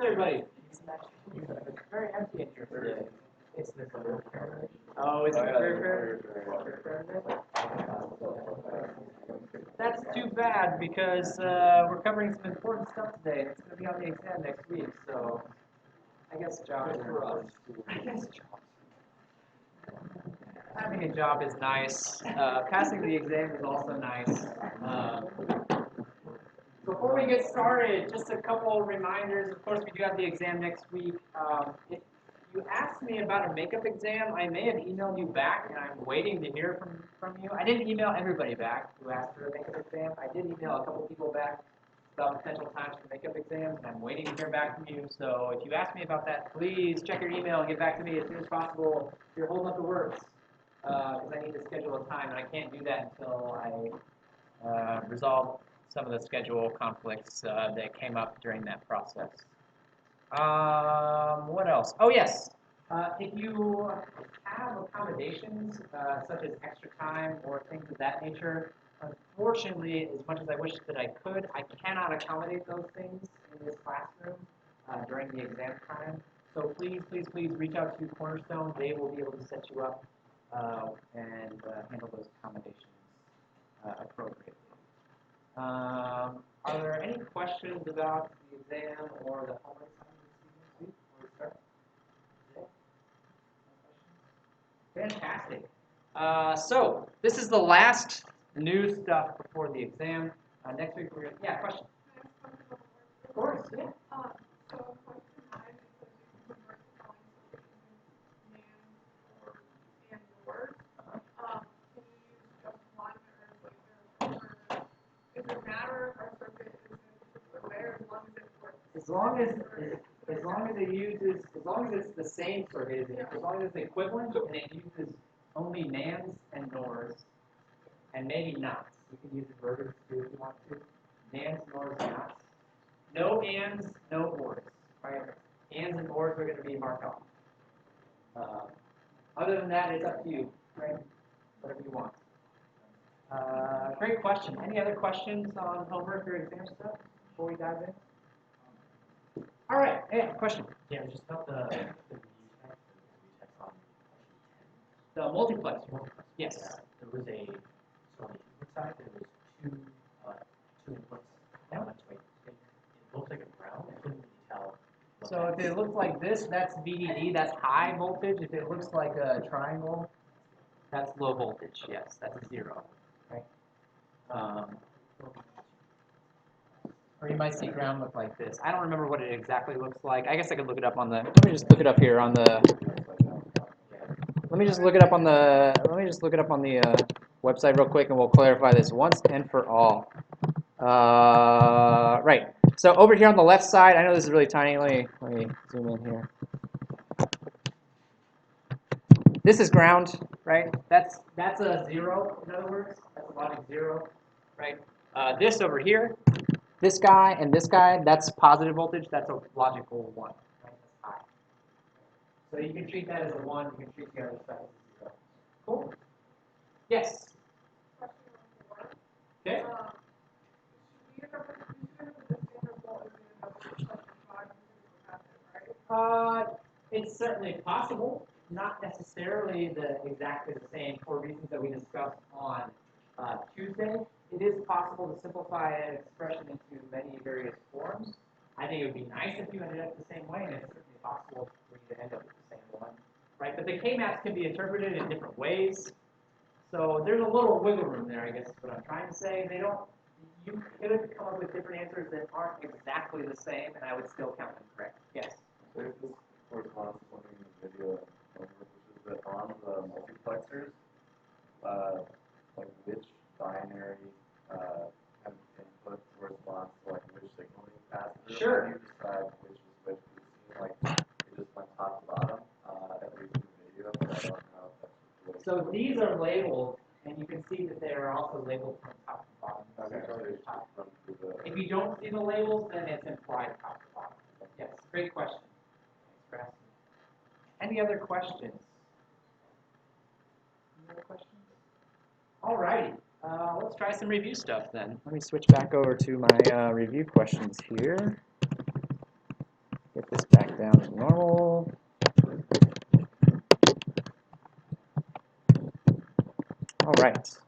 everybody? It's very empty in here today. It's the Oh, it's the That's too bad because we're covering some important stuff today. It's going to be on the exam next week, so I guess jobs for us. I guess jobs. Having a job is nice. Passing the exam is also nice. Before we get started, just a couple reminders. Of course, we do have the exam next week. If you asked me about a makeup exam, I may have emailed you back, and I'm waiting to hear from you. I didn't email everybody back who asked for a makeup exam. I did email a couple people back about potential times for makeup exams, and I'm waiting to hear back from you. So if you ask me about that, please check your email and get back to me as soon as possible. If you're holding up the works, because I need to schedule a time, and I can't do that until I resolve some of the schedule conflicts that came up during that process. What else? Oh, yes. If you have accommodations, such as extra time or things of that nature, unfortunately, as much as I wish that I could, I cannot accommodate those things in this classroom during the exam time. So please, please, please reach out to Cornerstone. They will be able to set you up and handle those accommodations appropriately. Are there any questions about the exam or the homework assignment this week before we start? Fantastic. So this is the last new stuff before the exam. Next week we're going to, question. Of course, yeah. So question 9 is that you can convert the following circuit using NAND and NOR. Can you use just one or is it matter our circuit is in a particular way, or as long as it works? As long as it's the same circuit, as long as it's equivalent and it uses only NANDs and NORs, and maybe NOTs. You can use inverters too if you want to. NANDs, NORs, NOTs. No ANDs, no ORs. Right? ANDs and ORs are going to be marked off. Other than that, it's up to you. Right? Whatever you want. Great question. Any other questions on homework or exam stuff before we dive in? All right. Yeah, question. Yeah, just about the The multiplexer. Yes. There was so on the input side, there was two inputs. That went to it looks like a ground. I couldn't really tell. So if it looks like this, that's VDD, that's high voltage. If it looks like a triangle, that's low voltage. Yes, that's a 0. Right? Or you might see ground look like this. I don't remember what it exactly looks like. I guess I could look it up on the. Let me just look it up here on the. Let me just look it up on the website real quick, and we'll clarify this once and for all. Right. So over here on the left side, I know this is really tiny. Let me zoom in here. This is ground, right? That's a 0. In other words, that's a logic 0, right? This over here. This guy and this guy, that's positive voltage. That's a logical 1. Right? That's high. So you can treat that as a 1. You can treat the other side as a 0. Cool? Yes? Question 4. Okay. Should we have the standard voltage in right? It's certainly possible. Not necessarily exactly the same for reasons that we discussed on Tuesday. It is possible to simplify an expression into many various forms. I think it would be nice if you ended up the same way, and it's certainly possible for you to end up with the same one, right? But the K-maps can be interpreted in different ways, so there's a little wiggle room there, I guess is what I'm trying to say. You could come up with different answers that aren't exactly the same, and I would still count them correct. Yes? There's this correspondence in the video, which is that on the multiplexers, like which binary kind of input corresponds to like which signal you pass through. Sure. You decide which is which. It seems like it just went top to bottom, at least in the video, but I don't know if that's the way. So these are labeled, and you can see that they are also labeled from top to bottom. Okay, so they just run through the. If you don't see the labels, then it's implied top to bottom. Yes, great question. Thanks for asking. Any other questions? Any other questions? All righty. Let's try some review stuff then. Let me switch back over to my review questions here. down to normal. All right.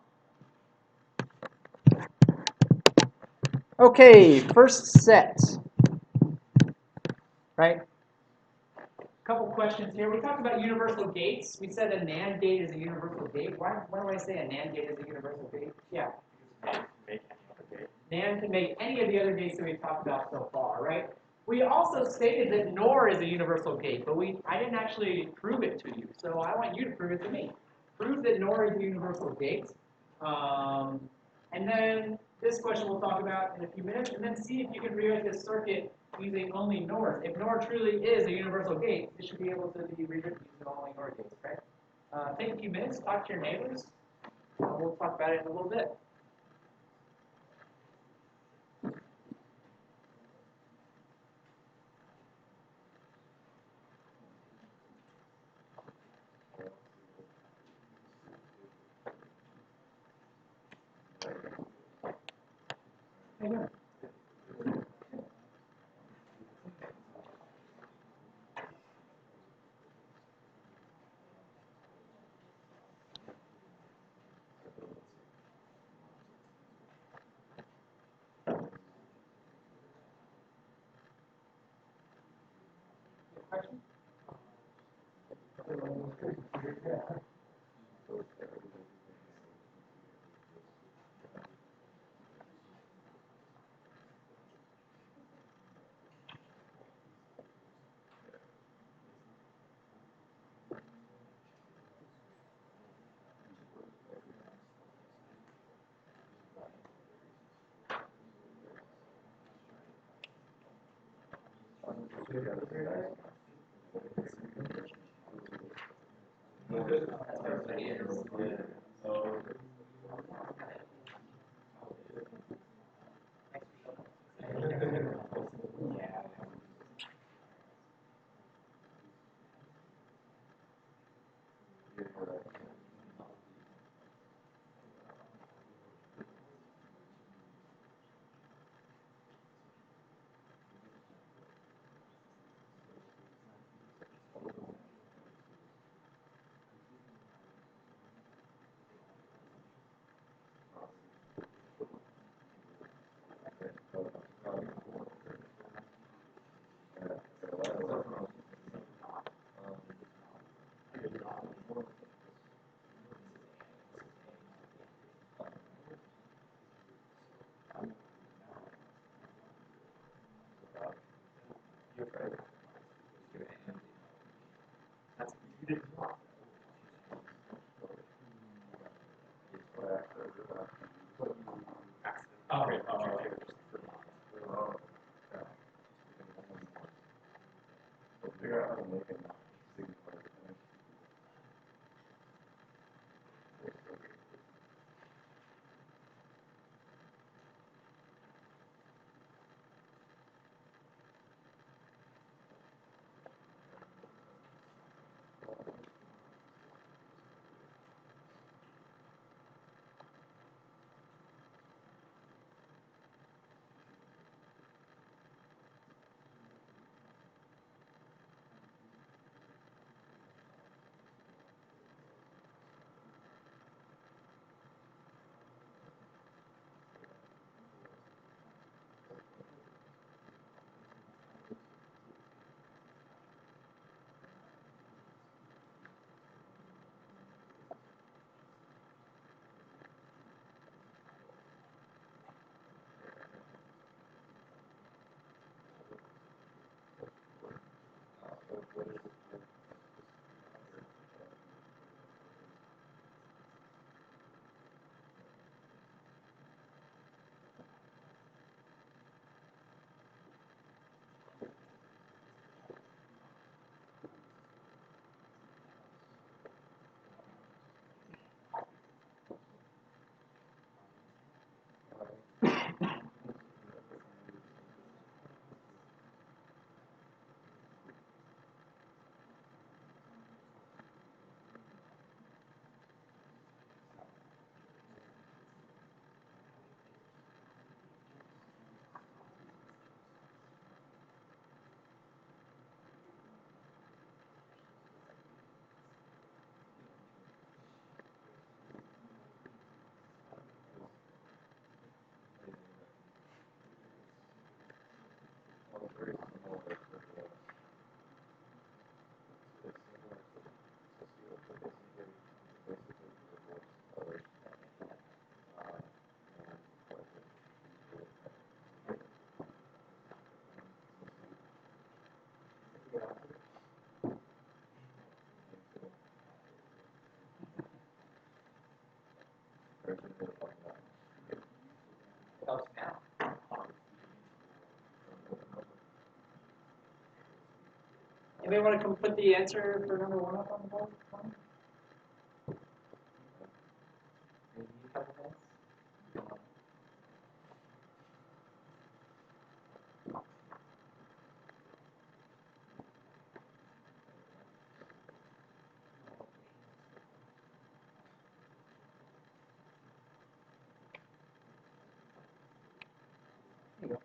Okay, first set. Right? Couple questions here. We talked about universal gates. We said a NAND gate is a universal gate. Why do I say a NAND gate is a universal gate? Yeah. NAND can make any of the other gates that we've talked about so far, right? We also stated that NOR is a universal gate, but I didn't actually prove it to you. So I want you to prove it to me. Prove that NOR is a universal gate. And then this question we'll talk about in a few minutes, and then see if you can rewrite this circuit using only NORs. If NOR truly is a universal gate, it should be able to be rewritten using only NOR gates, right? Take a few minutes, talk to your neighbors. We'll talk about it in a little bit. How you doing? Question? Figure out how to make it singular. it's very similar to the, it's similar to CSE, but basically reverse others. And what the Helps now. Anybody want to come put the answer for number 1 up on the board? Maybe a couple minutes. There you go.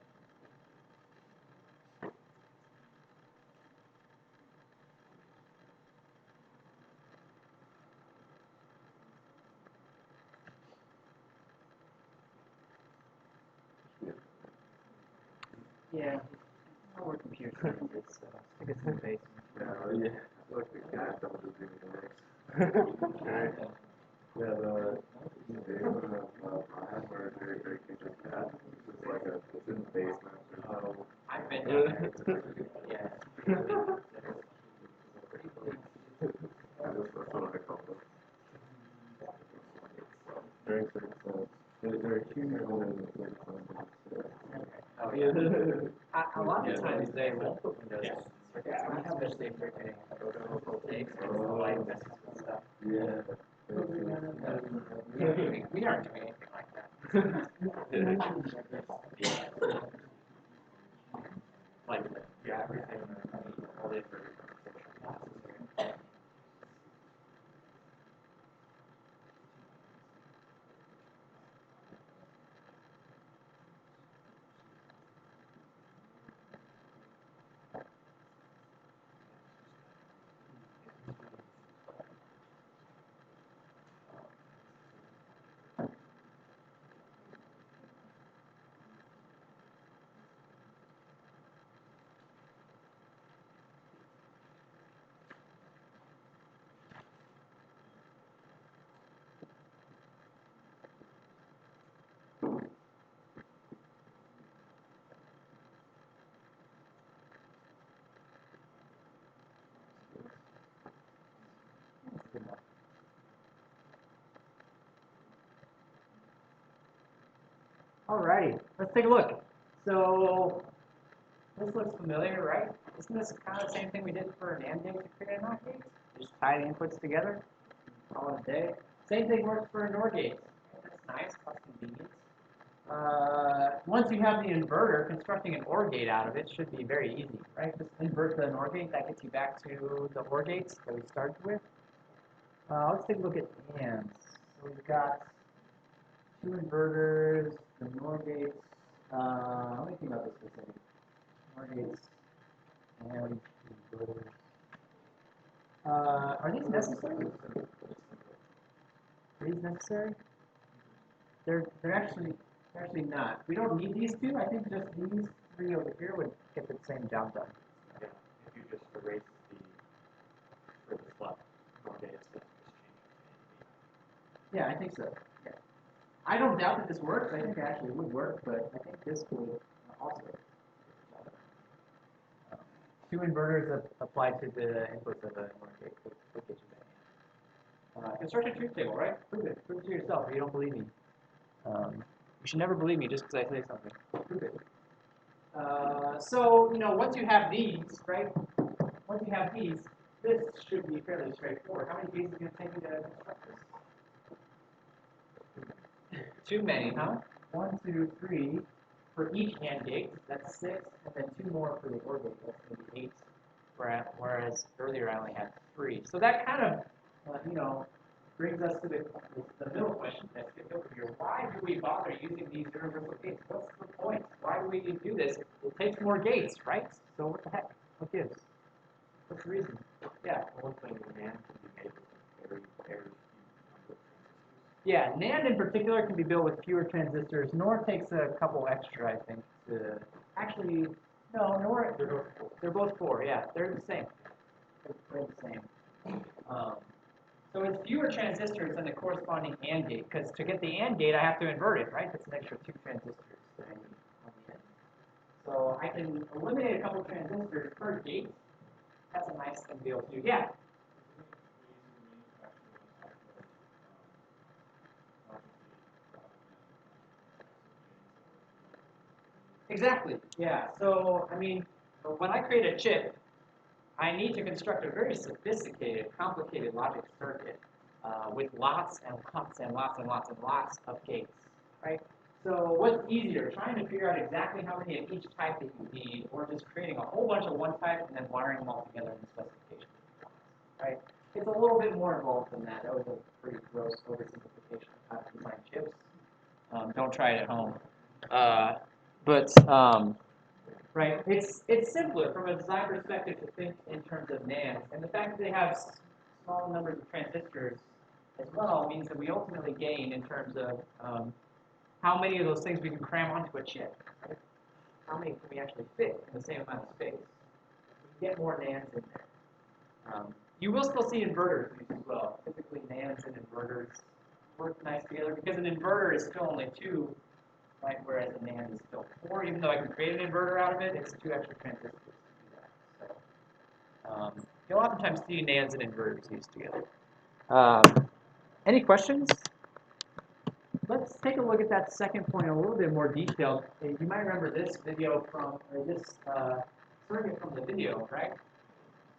Yeah, all our computer scientists, so I guess in the basement. Yeah, like the cat that was just doing the right. Yeah, the David of Brian, where Jerry teaches cat, it's like it's in the basement. There's no. I've been down there. It's pretty good. Yeah. That's what I call it. Very successful. They're human and Oh, yeah. A lot of times they won't put windows in circuits, especially if they're doing local takes because the light messes with stuff. Yeah. We aren't doing anything like that. Like, yeah, everything, all the inverters are Alrighty, let's take a look. So this looks familiar, right? Isn't this kind of the same thing we did for an AND gate to create a NOT gate? Just tie the inputs together, call it a day. Same thing works for an OR gate. That's nice, that's convenient. Once you have the inverter, constructing an OR gate out of it should be very easy, right? Just invert the NOR gate, that gets you back to the OR gates that we started with. Let's take a look at ANDs. So we've got 2 inverters, the NOR gates. Let me think about this for a second. NOR gates and inverters. Are these necessary? Are these necessary? They're actually not. We don't need these 2. I think just these 3 over here would get the same job done. Yeah, if you just erase the furthest left, okay, it's just change Yeah, I think so. Yeah. I don't doubt that this works. I think it actually would work, but I think this would also work. 2 inverters applied to the inputs of a NOR gate would get you that. Construct a truth table, right? Prove it. Prove it to yourself, or you don't believe me. You should never believe me just because I say something. Prove it. So, once you have these, right? Once you have these, this should be fairly straightforward. How many gates is it going to take you to construct this? Too many, huh? 1, 2, 3 for each AND gate. That's 6, and then 2 more for the OR gate. That's going to be 8. Whereas earlier I only had 3. So that kind of, brings us to the middle question that's over here. Why do we bother using these universal gates? What's the point? Why do we do this? It takes more gates, right? So what the heck? What gives? What's the reason? Yeah. One thing, NAND can be made with very few number of transistors. Yeah, NAND in particular can be built with fewer transistors. NOR takes a couple extra, I think, to actually, No, nor, They're both 4. they're both 4, yeah, they're the same. They're the same. So it's fewer transistors than the corresponding AND gate, because to get the AND gate, I have to invert it, right? That's an extra 2 transistors that I need on the end. So I can eliminate a couple of transistors per gate. That's a nice thing to be able to do. Yeah? Exactly, yeah. So, I mean, when I create a chip, I need to construct a very sophisticated, complicated logic circuit with lots and lots and lots and lots and lots of gates, right? So what's easier, trying to figure out exactly how many of each type that you need, or just creating a whole bunch of one type and then wiring them all together in the specification, right? It's a little bit more involved than that. That was a pretty gross oversimplification of how to design chips. Don't try it at home. Right, it's simpler from a design perspective to think in terms of NAND, and the fact that they have small numbers of transistors as well means that we ultimately gain in terms of how many of those things we can cram onto a chip. Right? How many can we actually fit in the same amount of space? We get more NANDs in there. You will still see inverters used as well. Typically, NANDs and inverters work nice together because an inverter is still only 2. Right, whereas a NAND is still 4, even though I can create an inverter out of it, it's 2 extra transistors to do that. So you'll oftentimes see NANDs and inverters used together. Any questions? Let's take a look at that second point in a little bit more detail. You might remember this video from, or this circuit from the video, right?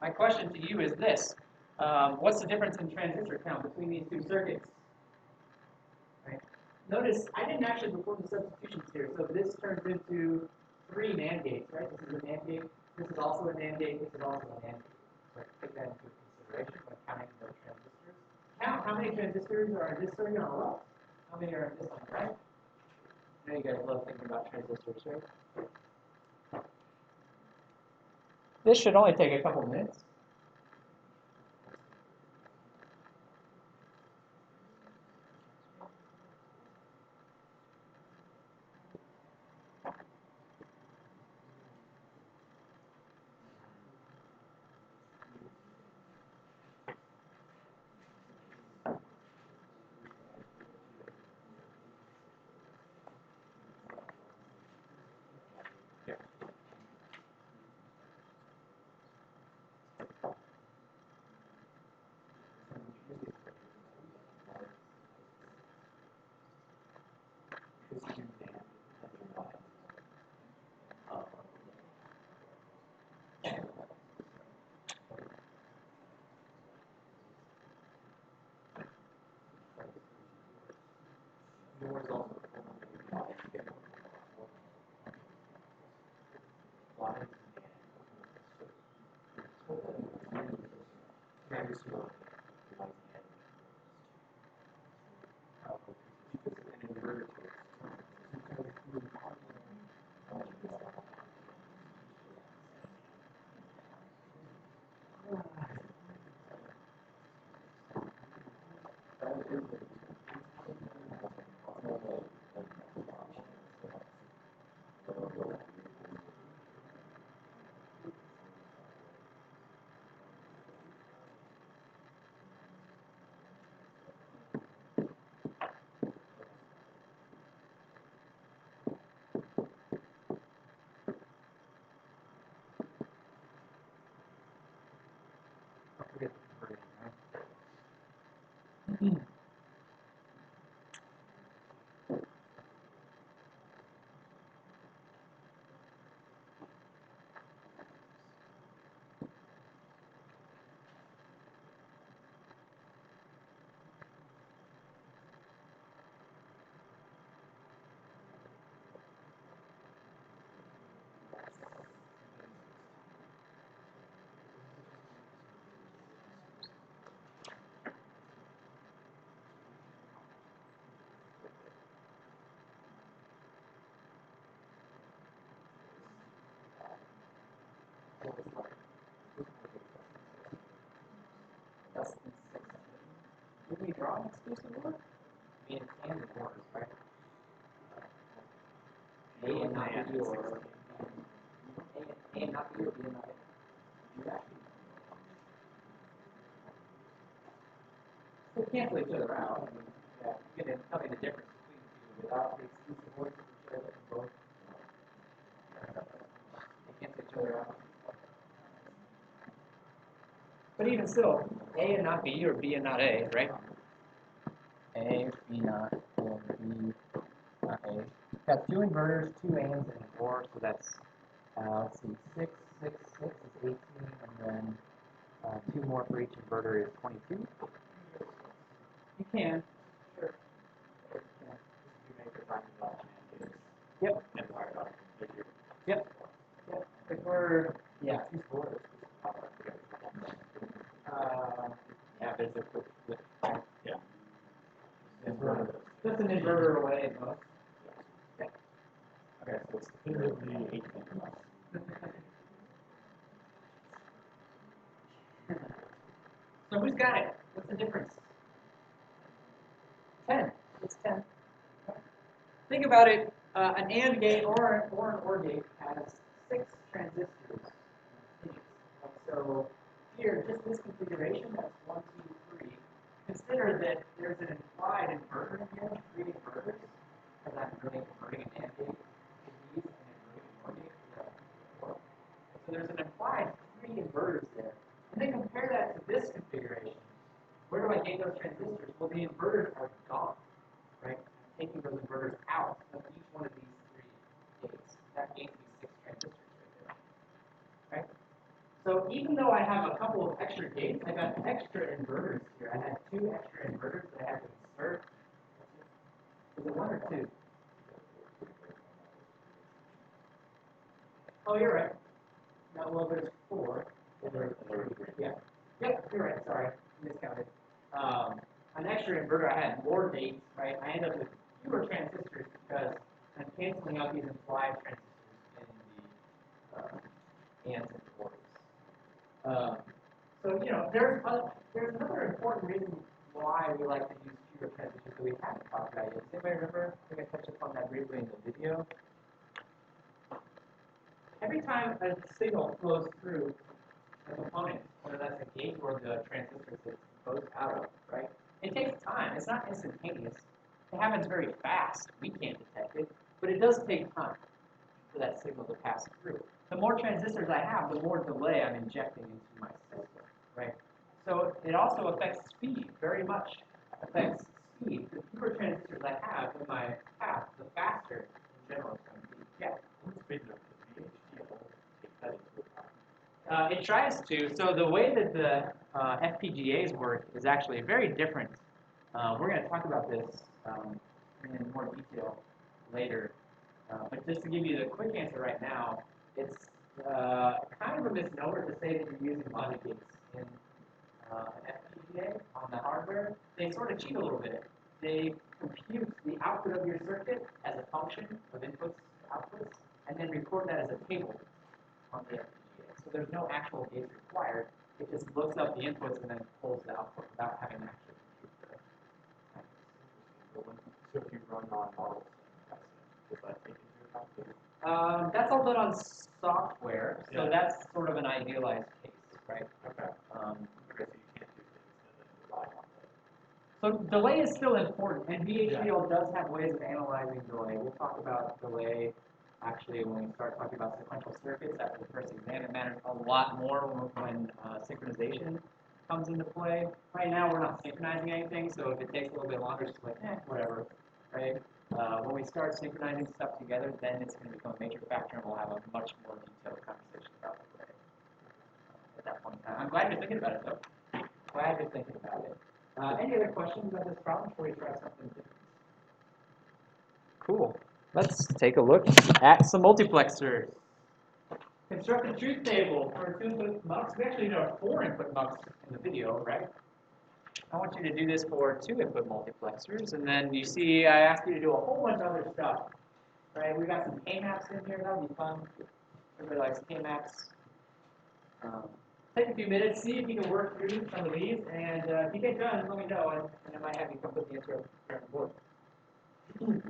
My question to you is this. What's the difference in transistor count between these 2 circuits? Right? Notice I didn't actually perform the substitutions here, so this turns into 3 NAND gates, right? This is a NAND gate, this is also a NAND gate, this is also a NAND gate. So take that into consideration when counting the transistors. Count how many transistors are in this circuit on the left, how many are in this on the right. I know you guys love thinking about transistors, right? This should only take a couple minutes. Did we draw an exclusive order? I mean, it's and the orders, right? A and not B or A and A and not B or B and not A. Do that. They cancel each other out. I mean, yeah, you can tell me the difference between the two without the exclusive voices which are in both. They cancel each other out. But even still, A and not B or B and not A, right? A, B not, or B not A. Got 2 inverters, 2 ands, and an OR, so that's, let's see, 6, 6, 6 is 18, and then 2 more for each inverter is 22. You can. Sure. Yep. Yep. Yep. If we're, yeah. Yeah, there's a quick flip. Yeah. That's an inverter away at most. Yeah. Okay, so it's the 18 So who's got it? What's the difference? 10. It's 10. Think about it. An AND gate or an OR gate has 6 transistors in it. So here, just this configuration, that's 1, 2, 3. Consider that there's an implied inverter in here, 3 inverters, because I'm converting an AND gate to these and inverting an OR gate to the OR. So there's an implied 3 inverters there. And then compare that to this configuration. Where do I gain those transistors? Well, the inverters are gone, right? I'm taking those inverters out of each one of these 3 gates. That gains me 6 transistors right there, right? So even though I have a couple of extra gates, I got extra inverters here. I had 2 extra inverters that I had to insert. Is it 1 or 2? Oh, you're right. No, well, there's 4. Yeah. Yep, you're right. Sorry, miscounted. An extra inverter, I had more gates, right? I end up with fewer transistors because I'm canceling out these implied transistors in the ands and ORs. So there's another important reason why we like to use fewer transistors that we haven't talked about yet. Does anybody remember? I think I touched upon that briefly in the video. Every time a signal flows through a component, whether that's a gate or the transistors that it goes out of, right? It takes time. It's not instantaneous. It happens very fast. We can't detect it, but it does take time for that signal to pass through. The more transistors I have, the more delay I'm injecting into my system, right? So it also affects speed very much. Affects speed. The fewer transistors I have in my path, the faster in general it's going to be. Yeah. What's the Vhdl take that into account? It tries to. So the way that the FPGAs work is actually very different. We're going to talk about this in more detail later. But just to give you the quick answer right now, it's kind of a misnomer to say that you're using logic gates in an FPGA on the hardware. They sort of cheat a little bit. They compute the output of your circuit as a function of inputs to outputs, and then record that as a table on the FPGA. So there's no actual gates required. It just looks up the inputs and then pulls the output without having to actually compute the. So if you run on models, does that take into account? That's all done on software, so yeah. That's sort of an idealized case, right? Okay. Okay, so you can't do things that rely on that. So delay is still important, and Vhdl does have ways of analyzing delay. We'll talk about delay actually when we start talking about sequential circuits after the first exam. It matters a lot more when synchronization comes into play. Right now we're not synchronizing anything, so if it takes a little bit longer, it's like, whatever, right? When we start synchronizing stuff together, then it's going to become a major factor, and we'll have a much more detailed conversation about delay at that point in time. I'm glad you're thinking about it, though. Glad you're thinking about it. Any other questions about this problem before we try something different? Cool. Let's take a look at some multiplexers. Construct a truth table for 2 input mux. We actually did a 4 input mux in the video, right? I want you to do this for 2 input multiplexers, and then you see I asked you to do a whole bunch of other stuff, right? We got some K-maps in here. That'll be fun. Everybody likes K-maps. Take a few minutes, see if you can work through some of these, and if you get done, let me know, and I might have you come put the answer up here on the board.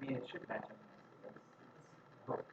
mean, it should match up nicely. Let's hope.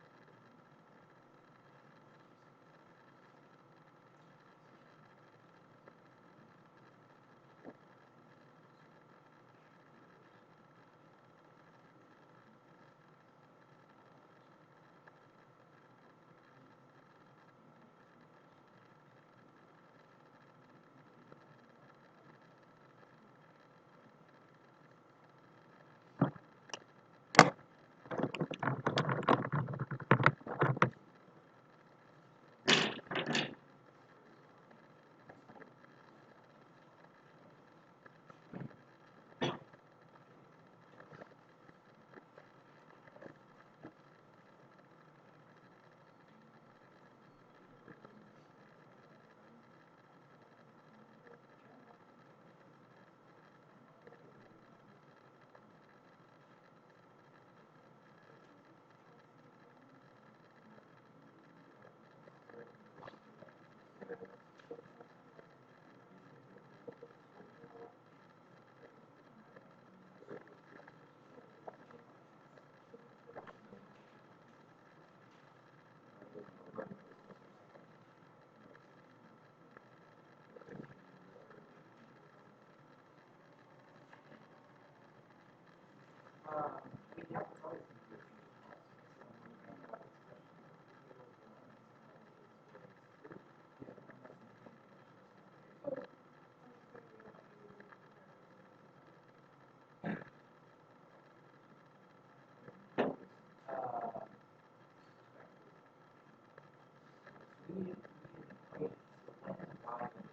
We have other features also. We equate when and why the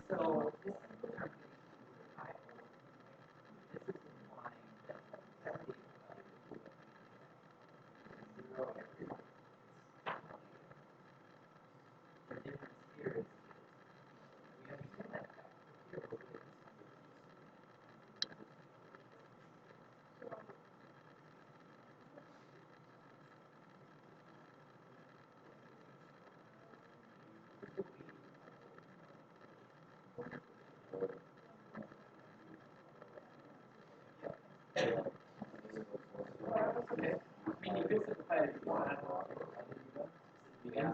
So this is the title. This is the line that the zero the difference here is we understand that fact. Here we're really okay. I mean, you could simplify it if you want. You can.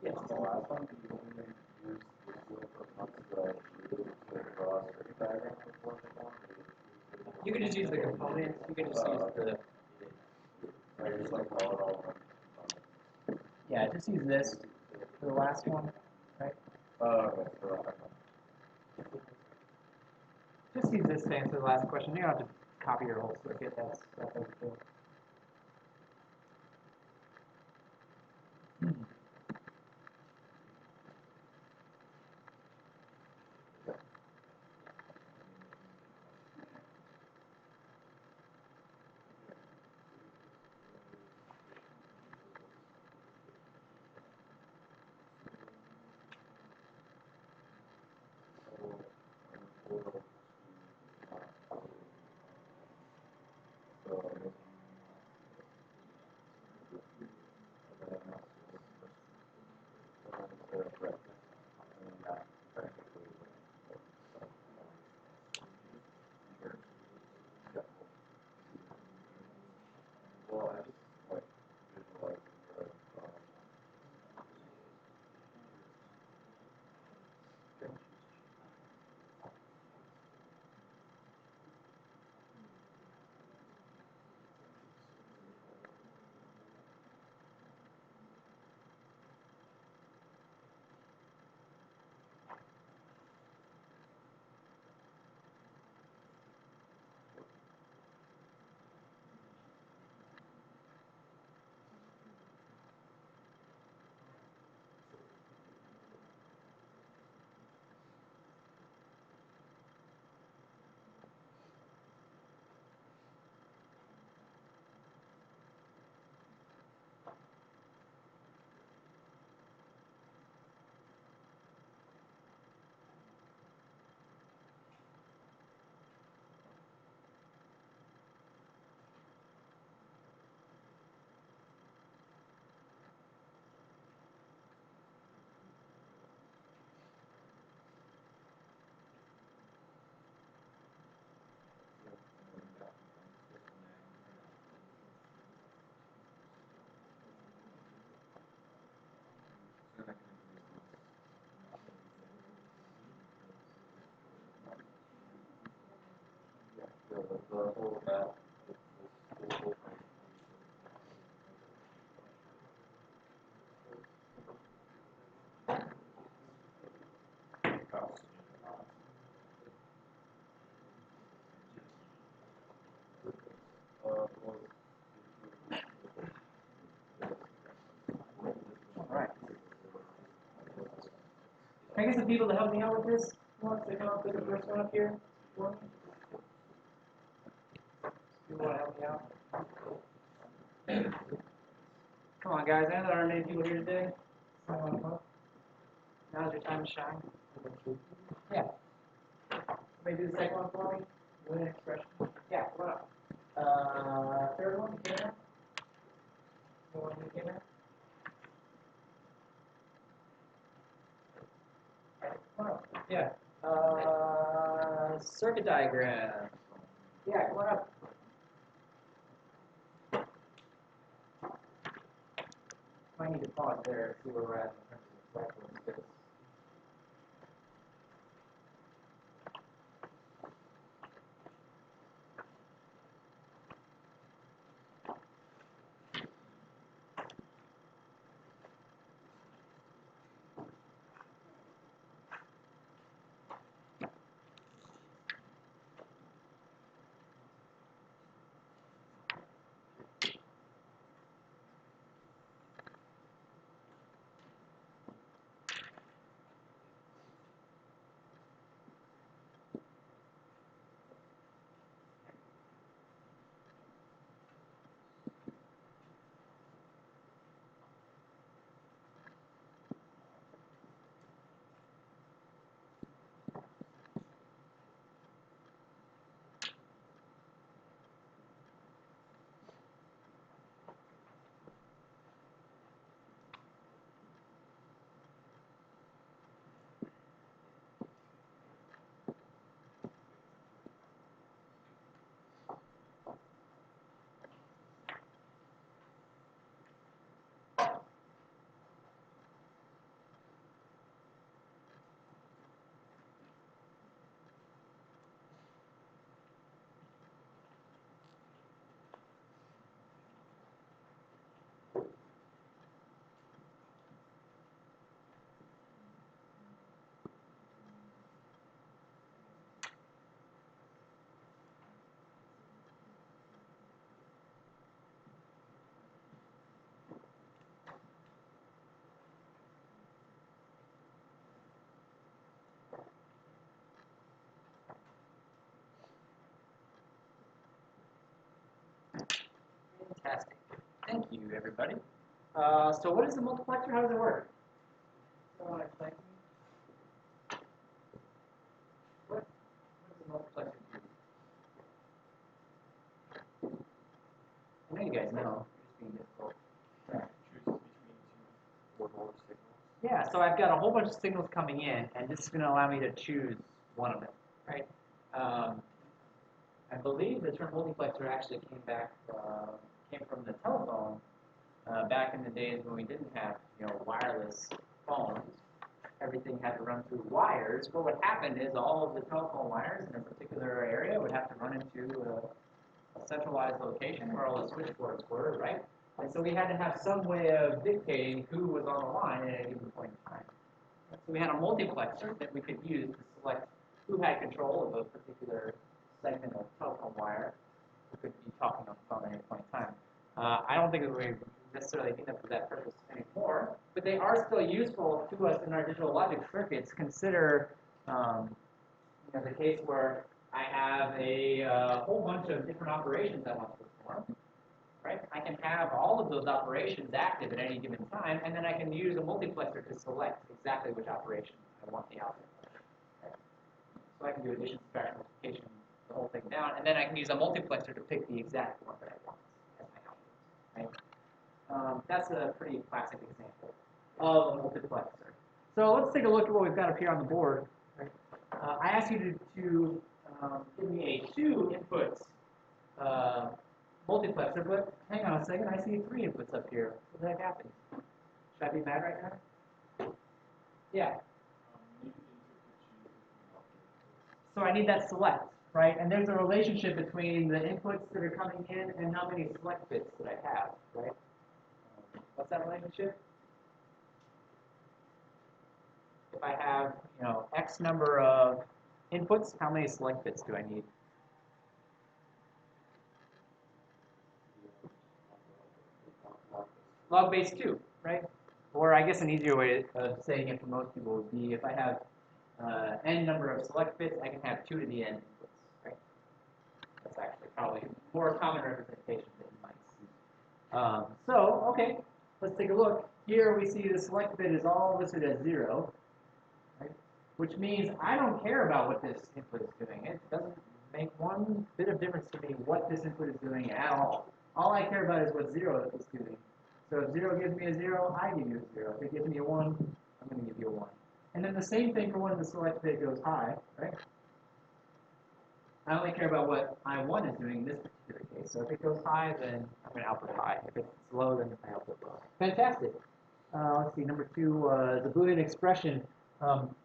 Yes. The last one, do you only use visual for months to draw a circuit diagram for the one? You can just use the components. You can just use the. I just like call it all one. Yeah, just use this for the last one, right? Okay, so that one. Just use this to answer the last question. You don't have to copy your whole circuit. That's okay. So I guess the whole that, this whole thing. Alright. Can I get some people to help me out with this? Who wants to come up with the first one up here for me? You want to help me out? Come on, guys. I know there aren't many people here today. Now's your time to shine. Yeah. Maybe do the second one for me? With an expression? Yeah, come on up. Third one, Gamer. You want to do Gamer? Come on up. Yeah. Circuit diagram. Yeah, come on up. Might need to pause there, see where we're at in terms of cycle and this. Fantastic. Thank you, everybody. So what is the multiplexer? How does it work? Someone explain to me? What does the multiplexer do? I know you guys know. You're just being difficult. Yeah, so I've got a whole bunch of signals coming in, and this is going to allow me to choose one of them, right? I believe the term multiplexer actually came from the telephone back in the days when we didn't have, wireless phones. Everything had to run through wires. What would happen is all of the telephone wires in a particular area would have to run into a centralized location where all the switchboards were, right? And so we had to have some way of dictating who was on the line at any given point in time. So we had a multiplexer that we could use to select who had control of a particular segment of telephone wire who could be talking on the phone at any point in time. I don't think that we necessarily need them for that purpose anymore, but they are still useful to us in our digital logic circuits. Consider the case where I have a whole bunch of different operations I want to perform. Right? I can have all of those operations active at any given time, and then I can use a multiplexer to select exactly which operation I want the output. Right? So I can do addition, subtraction, multiplication, the whole thing down, and then I can use a multiplexer to pick the exact one that I want as my output. Right? That's a pretty classic example of a multiplexer. So let's take a look at what we've got up here on the board. Right? I asked you to give me a 2 inputs multiplexer, but hang on a second, I see 3 inputs up here. What the heck happened? Should I be mad right now? Yeah. So I need that select right? And there's a relationship between the inputs that are coming in and how many select bits that I have, right? What's that relationship? If I have, X number of inputs, how many select bits do I need? Log base 2, right? Or I guess an easier way of saying it for most people would be if I have n number of select bits, I can have 2 to the n inputs, right? That's actually probably more common representation than you might see. Okay, let's take a look. Here we see the select bit is all listed as 0, right? Which means I don't care about what this input is doing. It doesn't make one bit of difference to me what this input is doing at all. All I care about is what 0 is doing. So if 0 gives me a 0, I give you a 0. If it gives me a 1, I'm going to give you a 1. And then the same thing for when the select bit goes high, right? I only care about what I1 is doing in this particular case. So if it goes high, then I'm going to output high. If it's low, then I output low. Fantastic. Let's see, number 2, the Boolean expression.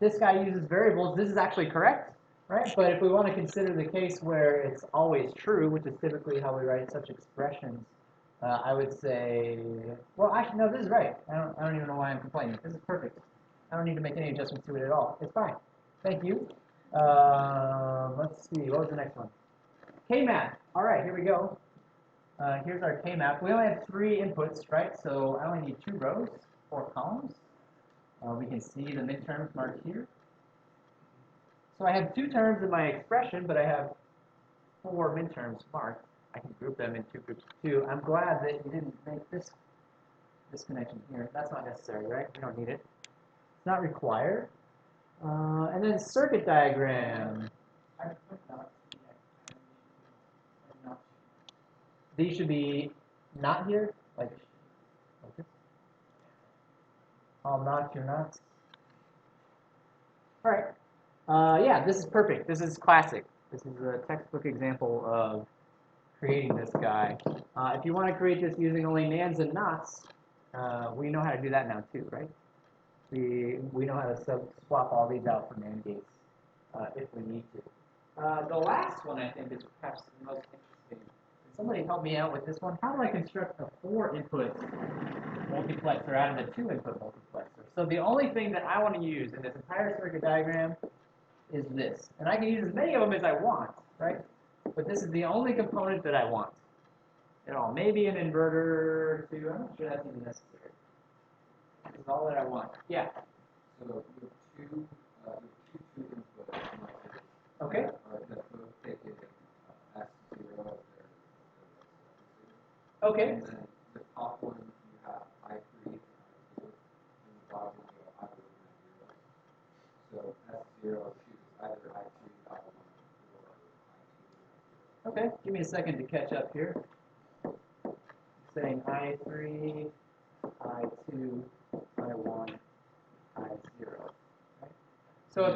This guy uses variables. This is actually correct, right? But if we want to consider the case where it's always true, which is typically how we write such expressions, I would say, well, actually, no, this is right. I don't even know why I'm complaining. This is perfect. I don't need to make any adjustments to it at all. It's fine. Thank you. Let's see. What was the next one? K-map. All right, here we go. Here's our K-map. We only have 3 inputs, right? So I only need 2 rows, 4 columns. We can see the midterms marked here. So I have 2 terms in my expression, but I have 4 midterms marked. I can group them into groups of 2. I'm glad that you didn't make this connection here. That's not necessary, right? We don't need it. It's not required. And then circuit diagram. These should be not here, like this. I'll knock your knots. All right. Yeah, this is perfect. This is classic. This is a textbook example of creating this guy. If you want to create this using only nans and nots, we know how to do that now too, right? We know how to swap all these out for NAND gates if we need to. The last one, I think, is perhaps the most interesting. Can somebody help me out with this one? How do I construct a 4-input multiplexer out of a 2-input multiplexer? So the only thing that I want to use in this entire circuit diagram is this. And I can use as many of them as I want, right? But this is the only component that I want. Maybe an inverter or 2. I'm not sure that's even necessary. This is all that I want. Yeah. So you have two inputs. Okay. That both take a S0 as their Okay. And then the top one you have I3 and I2, and the bottom one you have I1 and I0. So S0 chooses either I3, I1, or I2 and I0. Okay. Give me a second to catch up here. Saying I3, I2, I1, I0. Right? So if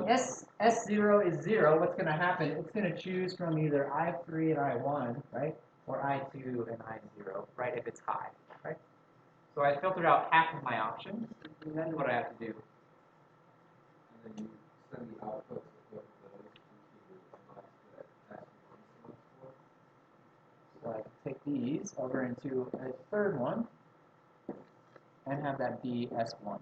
S0 is 0, what's going to happen? It's going to choose from either I3 and I1, right? Or I2 and I0, right? If it's high, right? So I filtered out half of my options, and then what I have to do? And then you send the outputs of both of those into the box that S1 selects for. So I can take these over into a third one and have that be S1.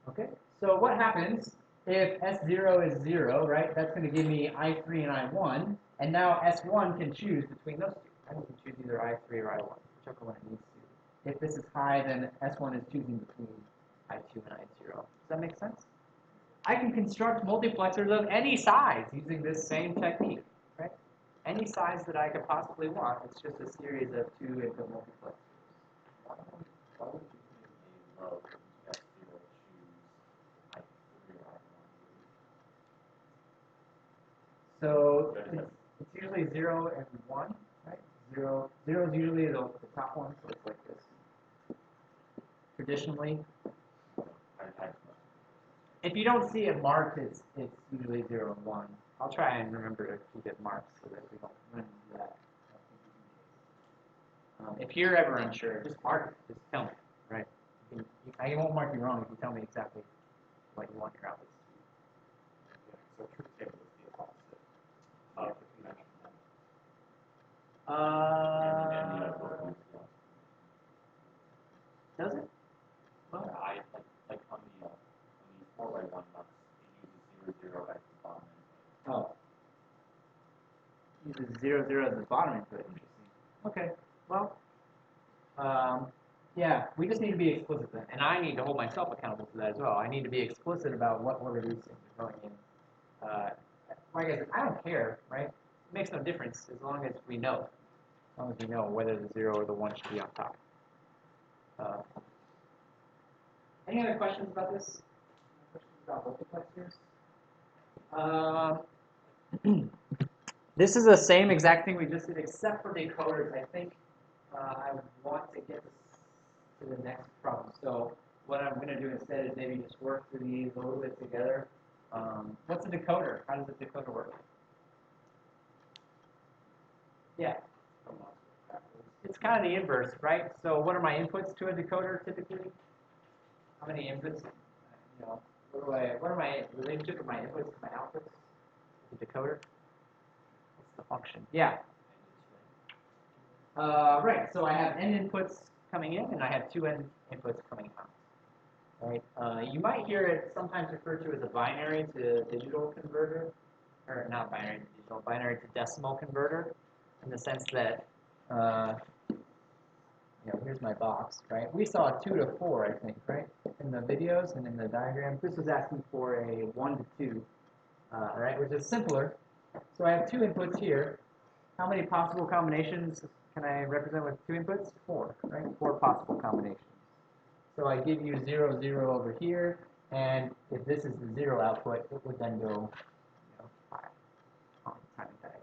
Okay, so what happens if S0 is 0, right? That's going to give me I3 and I1, and now S1 can choose between those two. I can choose either I3 or I1, whichever one it needs to. If this is high, then S1 is choosing between I2 and I0. Does that make sense? I can construct multiplexers of any size using this same technique, right? Any size that I could possibly want. It's just a series of 2-input multiplexers. Why would you need a low S0 choose I3 or I1? So it's usually 0 and 1, right? 0 is usually the top one, so it's like this. Traditionally. If you don't see it marked, it's usually 0 and 1. I'll try and remember to keep it marked so that we don't run into that. If you're ever unsure, just mark it. Just tell me, right? I won't mark you wrong if you tell me exactly what you want your outputs to be. So truth table is the opposite. Does it? Well, I like on the 4x1 box, it uses 0, 0 as the bottom end. oh. Uses 0, 0 as the bottom input. Interesting. Okay. Well, yeah, we just need to be explicit then. And I need to hold myself accountable for that as well. I need to be explicit about what we're reducing and going in. Like I said, I don't care, right? It makes no difference as long as we know. As long as we know whether the 0 or the 1 should be on top. Any other questions about this? Questions about multiplexers? This is the same exact thing we just did, except for decoders. I think I want to get this to the next problem. So what I'm going to do instead is maybe just work through these a little bit together. What's a decoder? How does a decoder work? Yeah. It's kind of the inverse, right? So what are my inputs to a decoder typically? How many inputs? You know, what are my relationship of my inputs to my outputs? The decoder. What's the function? Yeah. Right. So I have n inputs coming in, and I have 2 n inputs coming out. Right. You might hear it sometimes referred to as a binary to digital converter, or not binary to digital, binary to decimal converter, in the sense that, you know, here's my box, right? We saw 2 to 4, I think, right, in the videos and in the diagram. This was asking for a 1 to 2, right, which is simpler. So I have 2 inputs here. How many possible combinations can I represent with 2 inputs? 4, right? 4 possible combinations. So I give you 0, 0 over here, and if this is the 0 output, it would then go, you know, 5 on the timing diagram,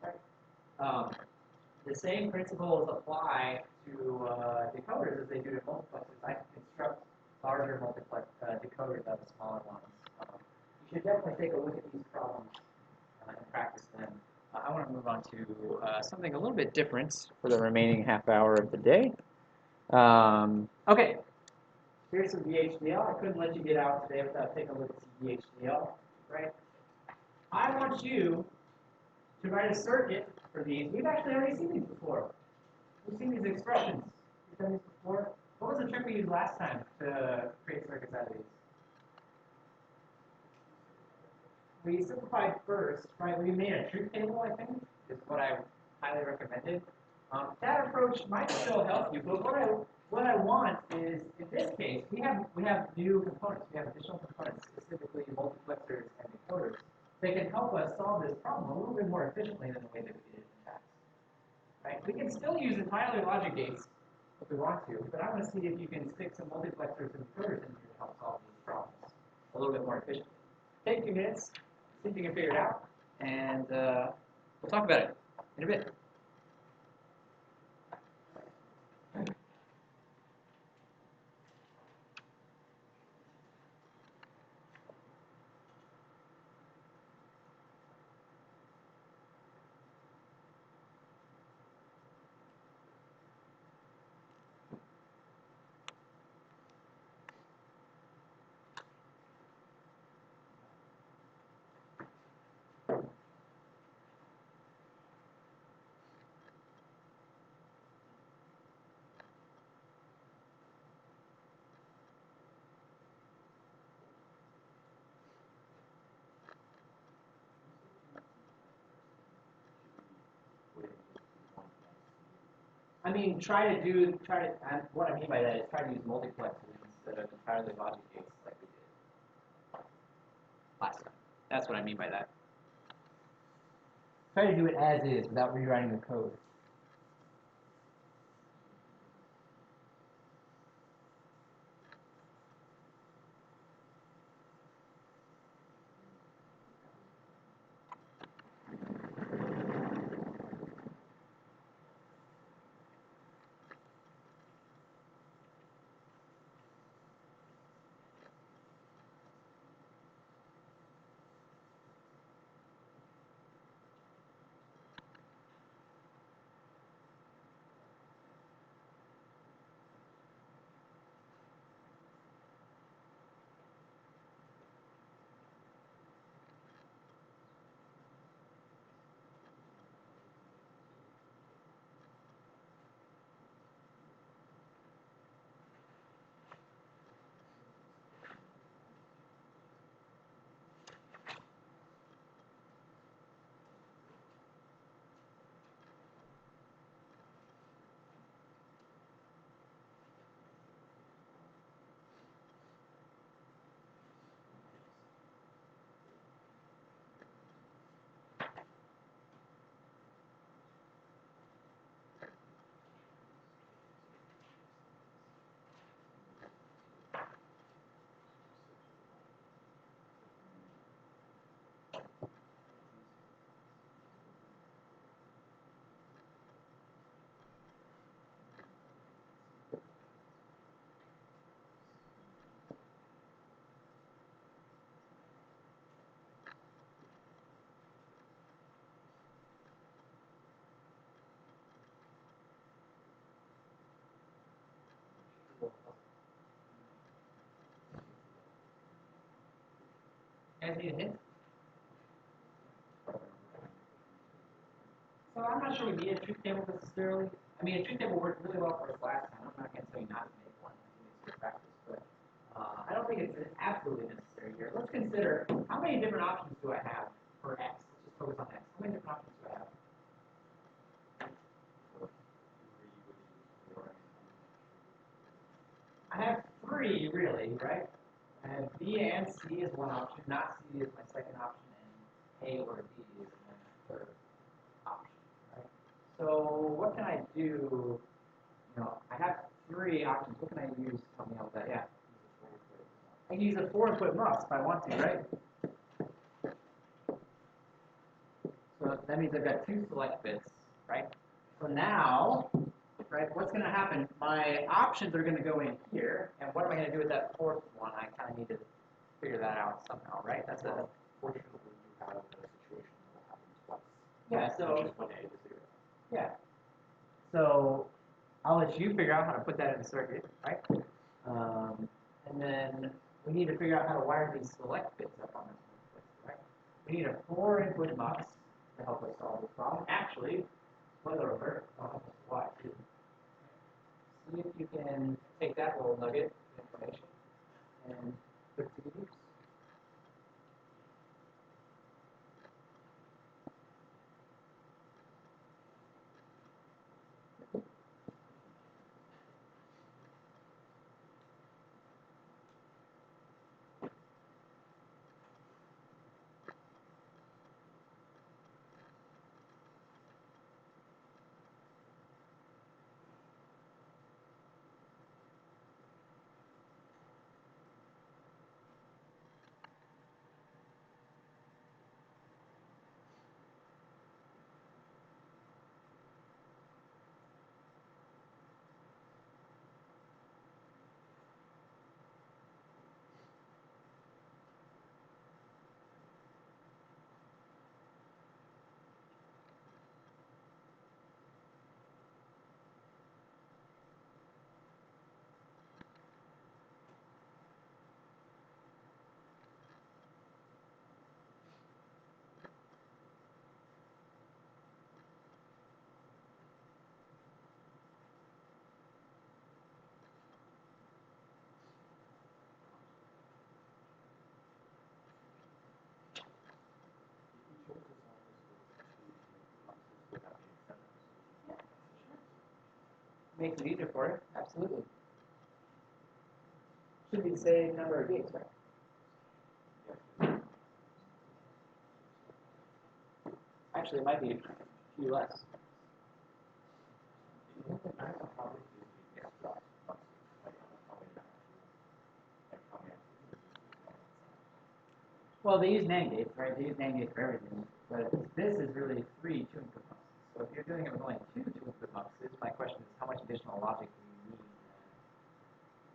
right? The same principles apply to decoders as they do to multiplexers. I can construct larger multiplex decoders out of smaller ones. You should definitely take a look at these problems and practice them. I want to move on to something a little bit different for the remaining half hour of the day. Okay, here's some Vhdl. I couldn't let you get out today without taking a look at some Vhdl, right? I want you to write a circuit for these. We've actually already seen these before. We've seen these expressions. We've done these before. What was the trick we used last time to create circuits out of these? We simplified first, right? We made a truth table, I think, is what I highly recommended. That approach might still help you, but what I want is, in this case, we have new components. We have additional components, specifically multiplexers and decoders. They can help us solve this problem a little bit more efficiently than the way that we did it in the past. Right? We can still use entirely logic gates if we want to, but I want to see if you can stick some multiplexers and decoders in here to help solve these problems a little bit more efficiently. Take a few minutes, see if you can figure it out, and we'll talk about it in a bit. I mean, what I mean by that is try to use multiplexers instead of entirely logic gates like we did last time. That's what I mean by that. Try to do it as is without rewriting the code. guys need a hint? So I'm not sure we need a truth table necessarily. I mean, a truth table worked really well for us last time. I'm not going to tell you not to make one. I think it's good practice, but I don't think it's absolutely necessary here. Let's consider how many different options do I have for x? Let's just focus on x. How many different options do I have? I have three, really, right? I have B and C is one option, not C is my second option, and A or D is my third option, right? So what can I do? You know, I have three options. What can I use to help me out with that? Yeah. I can use a 4-input mux if I want to, right? So that means I've got two select bits, right? So now, right, what's going to happen? My options are going to go in here, and what am I going to do with that fourth one? I kind of need to figure that out somehow, right? That's a Fortunately, you have a situation that will happen twice. yeah. So Which is when A is 0. yeah. So I'll let you figure out how to put that in the circuit, right? And then we need to figure out how to wire these select bits up on this multiplexer, right? We need a 4-input mux to help us solve this problem. Actually, spoiler alert, I'll help us why too. See if you can take that little nugget of information and put it to good use. Makes it easier for it, absolutely. Should be the same number of gates, right? Actually, it might be a few less. Well, they use NAND gates, right? They use NAND gates for everything, but this is really 3 2-input muxes. So if you're doing it with only 2 2-input muxes, my question is how much additional logic do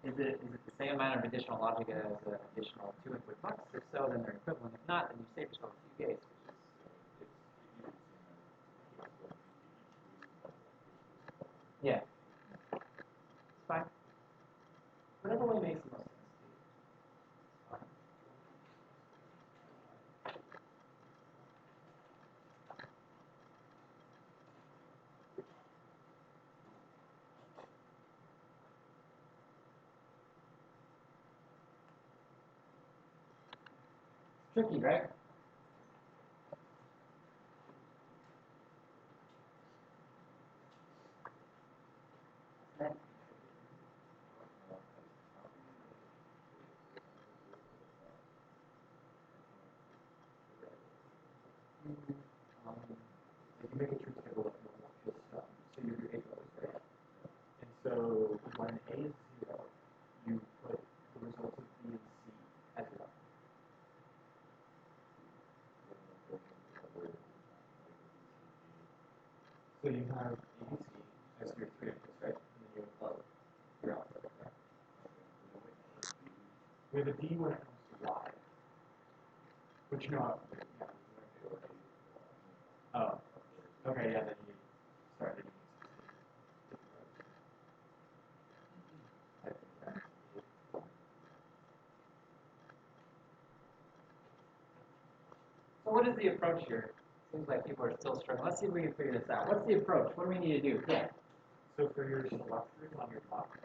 you need? Is it the same amount of additional logic as an additional 2-input mux? If so, then they're equivalent. If not, then you save yourself a few gates, which is yeah, it's fine. Whatever way makes the most sense. It's fine. Tricky, right? If you make a truth table of just so you do A goes, right? And so when A is 0, you put the results of B and C as 1. So you have A, B, C as your 3 inputs, right? And then you have your output, right? We have a D when it comes to Y, which you know, yeah. Oh, okay, yeah, then you, sorry, then you what is the approach here? Seems like people are still struggling. Let's see if we can figure this out. What's the approach? What do we need to do? Yeah. So for your selectors on your box,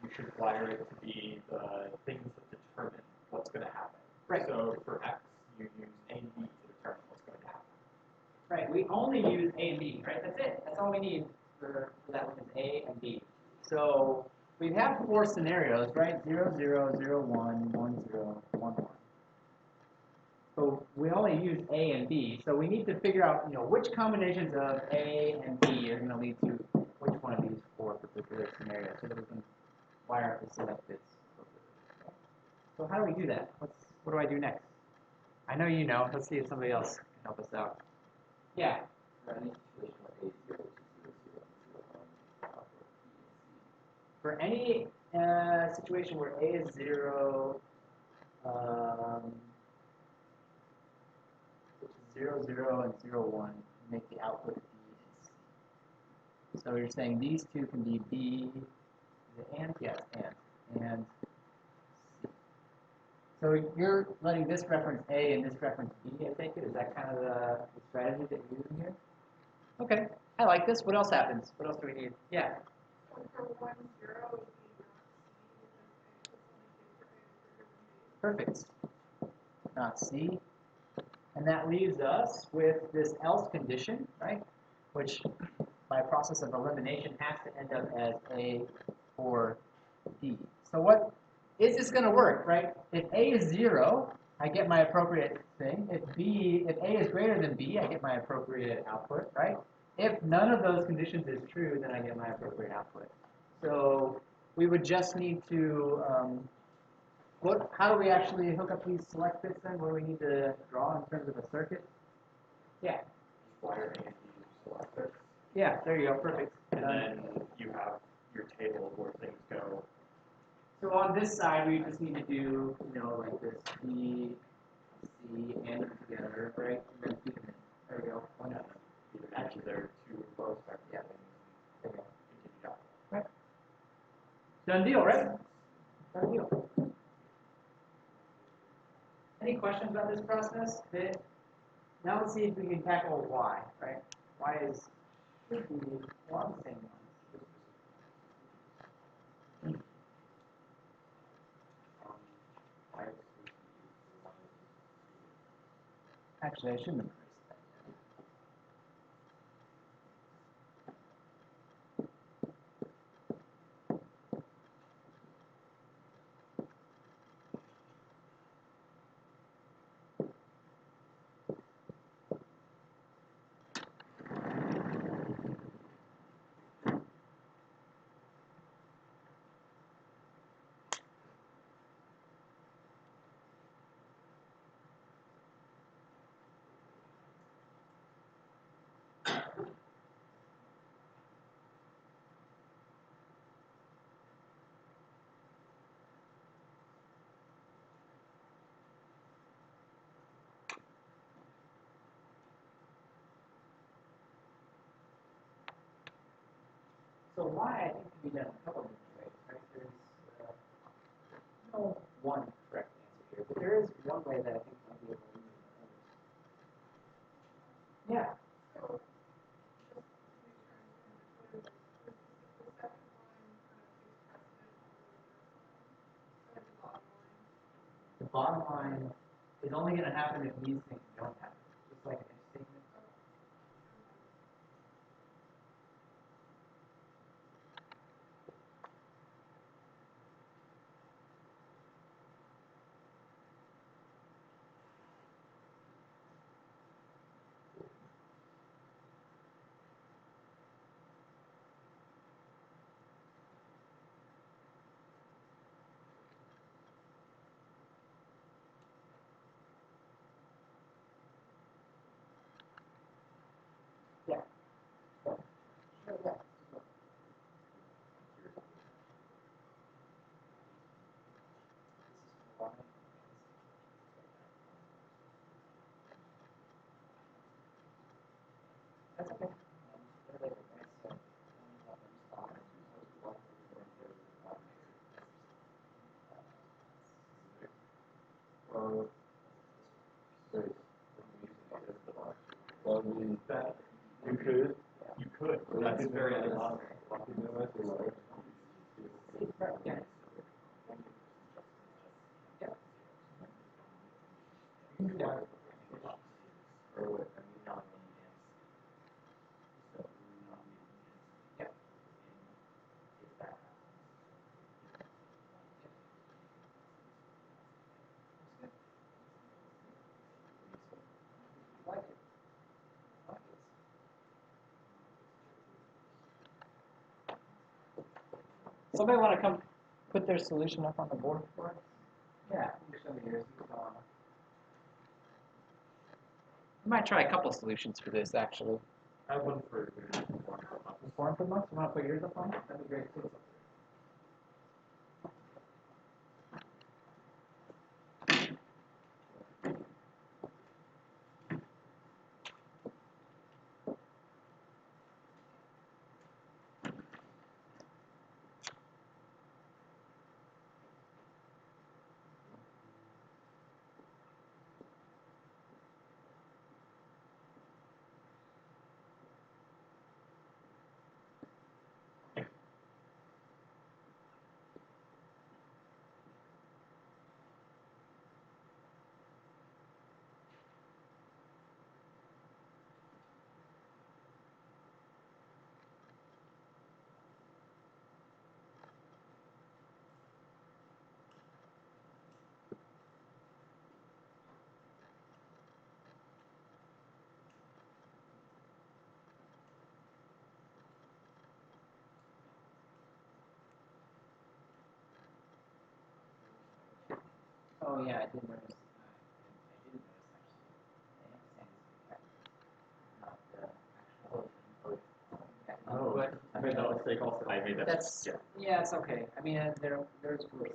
you should wire it to be the things that determine what's going to happen. Right. So for X, you use A and B to determine what's going to happen. Right. We only use A and B, right? That's it. That's all we need for that one is A and B. So we have 4 scenarios, right? 0, 0, 0, 1, 1, 0, 1, 1. So we only use A and B. So we need to figure out, which combinations of A and B are going to lead to which one of these 4 particular scenarios, so that we can wire up the select bits. So how do we do that? What do I do next? I know you know. Let's see if somebody else can help us out. Yeah. For any situation where A is 0, which is 0, 0, and 0, 1, make the output B and C. So you're saying these two can be B, is it and? Yes, and C. So you're letting this reference A and this reference B, I take it? Is that kind of the strategy that you're using here? Okay, I like this. What else happens? What else do we need? Yeah. So for 1, 0, it would be not C because A is bigger than B. Perfect. Not C. And that leaves us with this else condition, right? Which, by process of elimination, has to end up as A or D. So what is this going to work, right? If A is 0, I get my appropriate thing. If A is greater than B, I get my appropriate output, right? If none of those conditions is true, then I get my appropriate output. So we would just need to, how do we actually hook up these select bits then? What do we need to draw in terms of a circuit? Yeah. Wire A and B selectors. Yeah, there you go, perfect. And then you have your table where things go. So on this side, we just need to do, like this B, C, and them together, right? And then feed them in. There we go. Why not? Actually, there are 2 rows back Yeah. there. There we go. Continue down. Right. Done deal, right? Done deal. Any questions about this process? Now let's see if we can tackle why, right? Why should be one thing. Actually, I shouldn't have erased that yet. So why I think can be done a couple of different ways, right? There's no one correct answer here, but there is one way that I think might be able to use it. Yeah. So just to make sure I understand the code, the second line kind of takes precedent over the first line. So the bottom line. The bottom line is only going to happen if these things don't happen, just like an if statement. Yeah. Sure, yeah. That's okay. They're later, right? So Well, so when we use could. You could. But that's very uncommon. Yeah. You can do that. Yep. Like it. Like it. Somebody want to come put their solution up on the board for us? Yeah, you can show me yours. We might try a couple solutions for this, actually. I have one for Form for months? You want to put yours up on it? That'd be great too. Oh yeah, I did notice. I didn't notice actually. The ampersand is the not the actual. I made that mistake also. I made that. That's yeah, it's okay. I mean, there's worse things.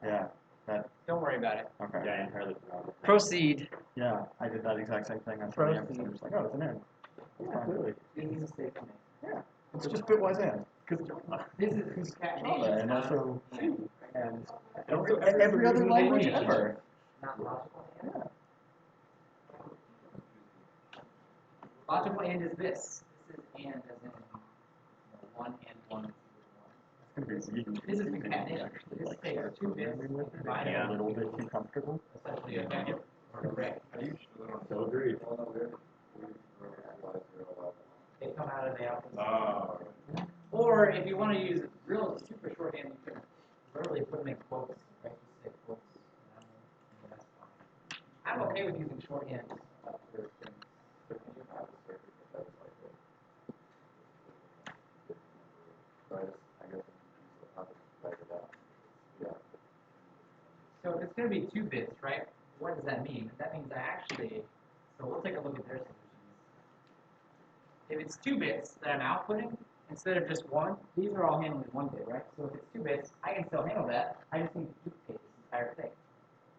Yeah, that, Don't worry about it. okay. Yeah, I entirely forgot. Proceed. Yeah, I did that exact same thing. I saw the Proceed. ampersand. I'm just like, oh, it's an end. Yeah, clearly. Easy mistake to make. Yeah, it's just bitwise and. This is concatenation. Java, and not also and. and Also, every other language ever. Not logical and. Yeah. Logical and is this. This is and as in one and one is equal to one. It's gonna be really This is easy concatenation. actually, This like takes start two bits programming with it. combine It's them. a little bit too comfortable. Essentially effective or correct. So agreed. They come out of the output. Oh. Or if you want to use real super shorthand, you can literally put them in quotes, right? Just say quotes. And that's fine. I'm okay with using shorthand for things. So if it's going to be 2 bits, right? What does that mean? That means I actually, so we'll take a look at their solutions. If it's 2 bits that I'm outputting, instead of just 1, these are all handling 1 bit, right? So if it's 2 bits, I can still handle that. I just need to duplicate this entire thing.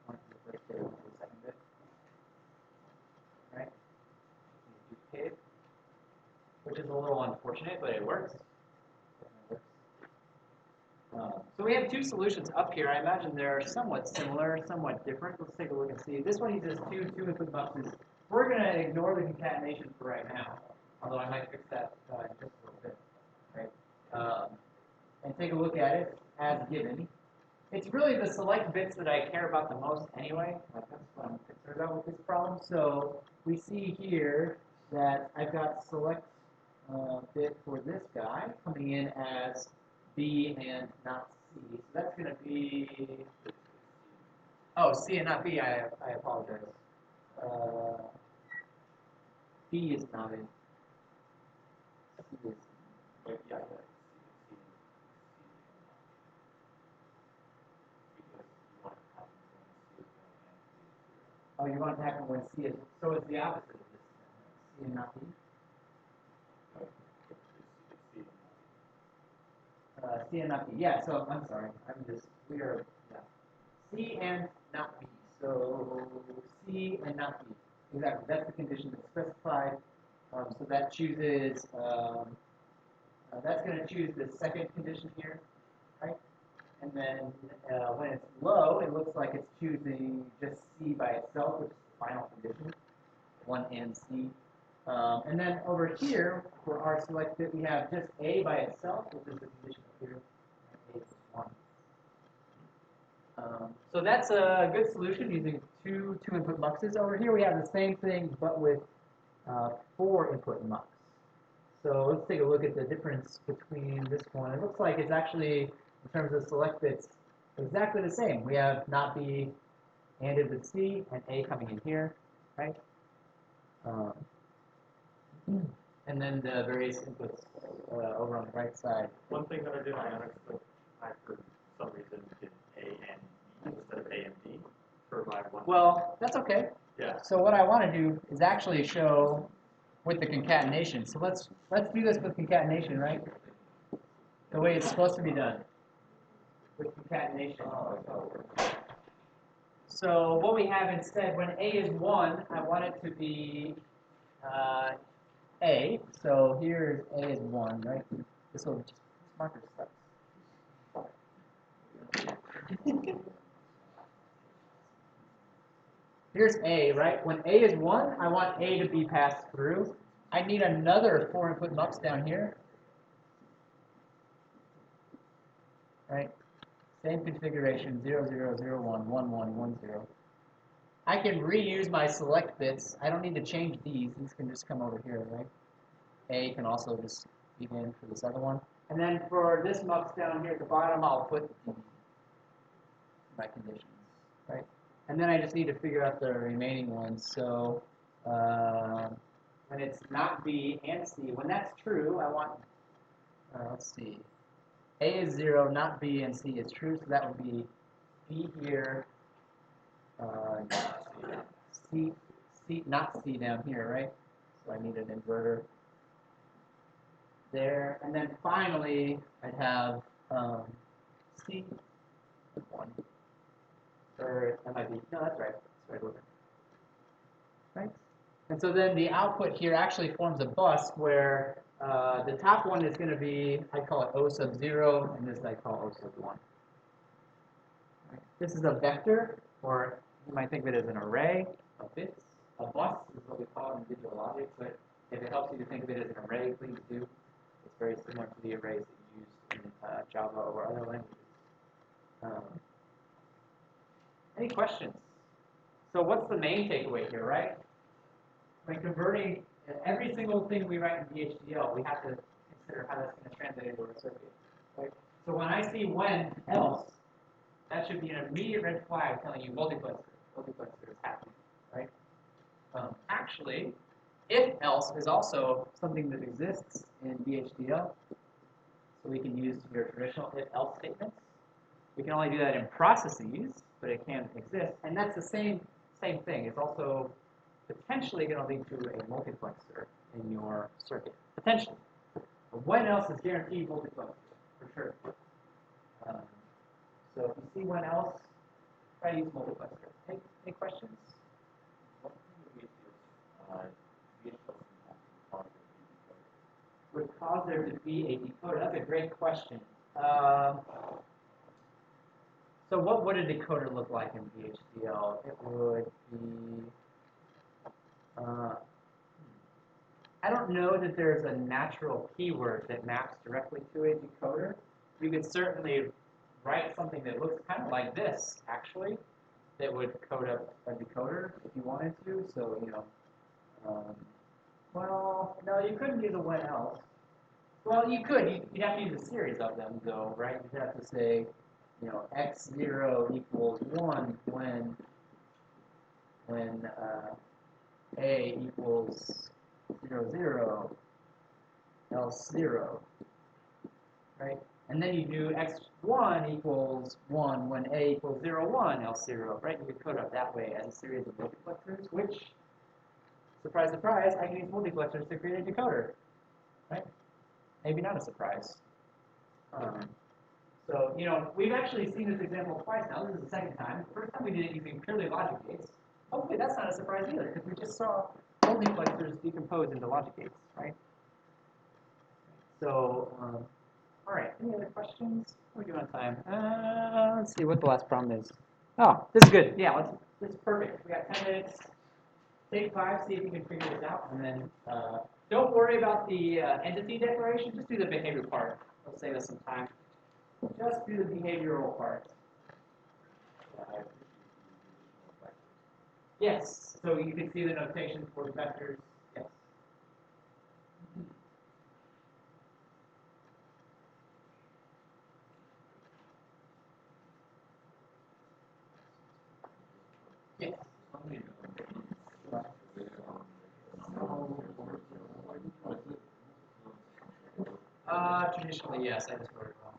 1 to the first bit, 1 to the second bit. Right? Duplicate it, which is a little unfortunate, but it works. So we have 2 solutions up here. I imagine they're somewhat similar, somewhat different. Let's take a look and see. This one uses 2 input buses. We're going to ignore the concatenation for right now, although I might fix that in just a little bit. Right? And take a look at it as given. It's really the select bits that I care about the most anyway. Like that's what I'm concerned about with this problem. So we see here that I've got select bit for this guy coming in as B and not C. So that's going to be, oh, C and not B, I apologize. B is not in. C is. But yeah, Oh, you want to happen when C is, so it's the opposite of this. C and not B? C and not B. Yeah, so I'm sorry. We are, yeah. C and not B. So C and not B. Exactly. That's the condition that's specified. So that chooses, that's going to choose the second condition here, right? And then when it's low, it looks like it's choosing just C by itself, which is the final condition. 1 and C. And then over here, for our select bit, we have just A by itself, which is the condition up here. A is 1. So that's a good solution using two input muxes. Over here, we have the same thing, but with 4 input mux. So let's take a look at the difference between this one. It looks like it's actually, in terms of select bits, exactly the same. We have not B ANDed with C and A coming in here, right? And then the various inputs over on the right side. One thing that I did, I for some reason did A and B instead of A and D for my one. Well, that's okay. Yeah. So what I want to do is actually show with the concatenation. So let's do this with concatenation, right? The way it's supposed to be done with concatenation. So what we have instead, when A is 1, I want it to be A. So here A is 1, right? This will just marker sucks. Here's A, right? When A is 1, I want A to be passed through. I need another 4 input mux down here. Right? Same configuration, 0, 0, 0, 1, 1, 1, 1, 0. I can reuse my select bits. I don't need to change these. These can just come over here, right? A can also just begin for this other one. And then for this mux down here at the bottom, I'll put my conditions, right? And then I just need to figure out the remaining ones. So when it's not B and C, when that's true, I want, let's see, A is 0, not B, and C is true. So that would be B here, C, not C down here, right? So I need an inverter there. And then finally, I'd have C, 1. Or that might be, no, that's right. That's right. Right? And so then the output here actually forms a bus where the top one is going to be, I call it O sub 0, and this I call O sub 1. Right? This is a vector, or you might think of it as an array of bits. A bus is what we call it in digital logic, but if it helps you to think of it as an array, please do. It's very similar to the arrays that you use in Java or other languages. Any questions? So what's the main takeaway here, right? When converting every single thing we write in Vhdl, we have to consider how that's going to translate into a circuit. Right? So when I see when, else, that should be an immediate red flag telling you multiplexer is happening, right? Actually, if else is also something that exists in Vhdl, so we can use your traditional if else statements. We can only do that in processes, but it can exist, and that's the same thing. It's also potentially going to lead to a multiplexer in your circuit, potentially. But when else is guaranteed multiplexer, for sure. So if you see when else, try to use multiplexer. Any questions? Would cause there to be a decoder? That's a great question. So what would a decoder look like in Vhdl? It would be, I don't know that there's a natural keyword that maps directly to a decoder. You could certainly write something that looks kind of like this, actually, that would code up a decoder if you wanted to. So, you know, well, no, you couldn't use a when else. Well, you could. You'd have to use a series of them, though, right? You'd have to say, you know, x0 equals 1 when a equals 0, 0, else 0, right? And then you do x1 equals 1 when a equals 0, 1, else 0, right? You could code up that way as a series of multiplexers, which, surprise, surprise, I can use multiplexers to create a decoder, right? Maybe not a surprise. So, you know, we've actually seen this example twice now. This is the second time. The first time we did it using purely logic gates. Hopefully that's not a surprise either, because we just saw multiplexers decompose into logic gates, right? So, all right, any other questions? What are we doing on time? Let's see what the last problem is. Oh, this is good. Yeah, this is perfect. We got 10 minutes. take 5, see if you can figure this out, and then don't worry about the entity declaration. Just do the behavior part. It'll save us some time. Just do the behavioral part. Yes. So you can see the notation for the vectors. Yes. Yes. Traditionally, yes, I just wrote it wrong.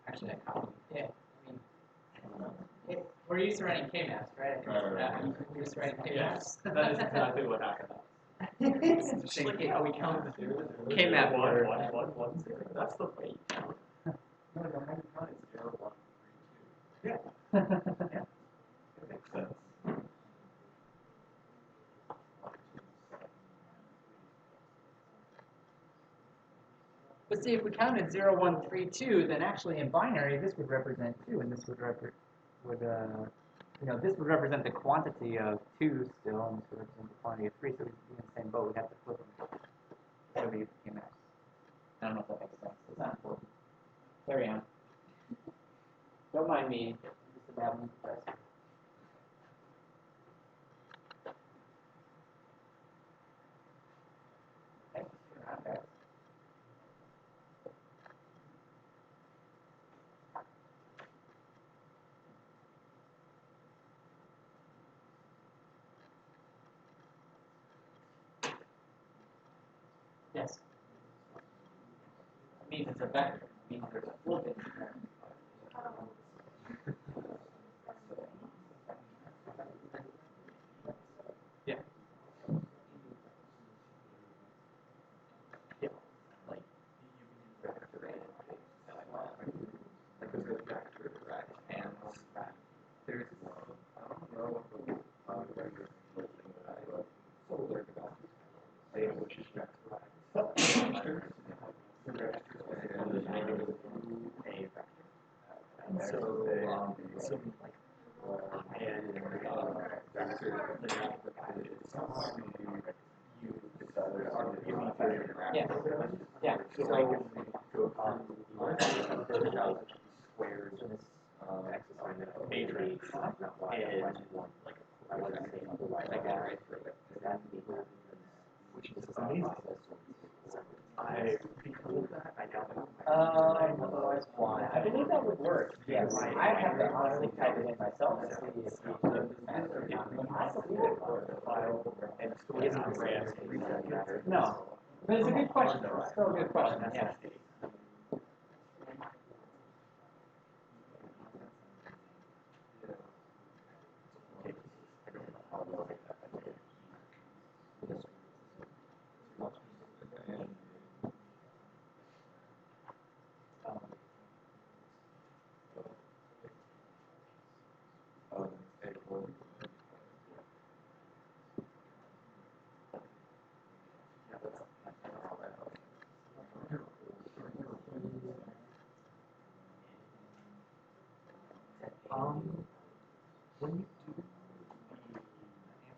Actually, I copied it. Yeah, I mean, we're used to writing K-maps, right? We're used to writing K-maps. That is exactly what happened. It's just like how we count the K-map order. One, 0. That's the way you count. No, the way you count is 0, 1, 3, 2. Yeah. It makes sense. But see, if we counted 0, 1, 3, 2, then actually in binary this would represent 2, and this would this would represent the quantity of 2 still, and this would represent the quantity of 3. So we'd be in the same boat. We'd have to flip them. So we came out. I don't know if that makes sense. It's not important. Carry on. Don't mind me. I'm just a babbling professor. Thanks for your guys. Yes. It means it's a vector. It means there's a full bit there. Yeah. Yeah. Like, you can use vector and like there's a vector, right? And there's I don't know what the vector is, but solar they which is vector. The vector is a negative a vector. And so like and vector the Yeah. Yeah. so to squares matrix and which is amazing. I because that I doubt Otherwise, why? I believe that would work. Yes. I have to honestly type it in myself and see if it does matter or not. I believe it would. No. But it's a good question, though. It's still a good question. Yeah. when you do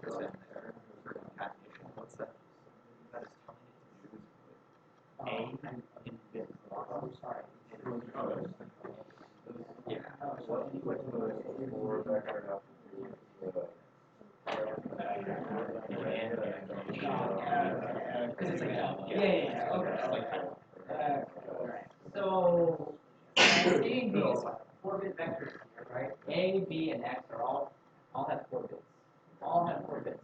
the ampersand there for concatenation, what's that? That is telling it to do in bit blocks. I'm sorry. Yeah. What would the four vector have to do with the So, seeing these 4-bit vectors here, right? A, B, and X are all have 4 bits. All have 4 bits.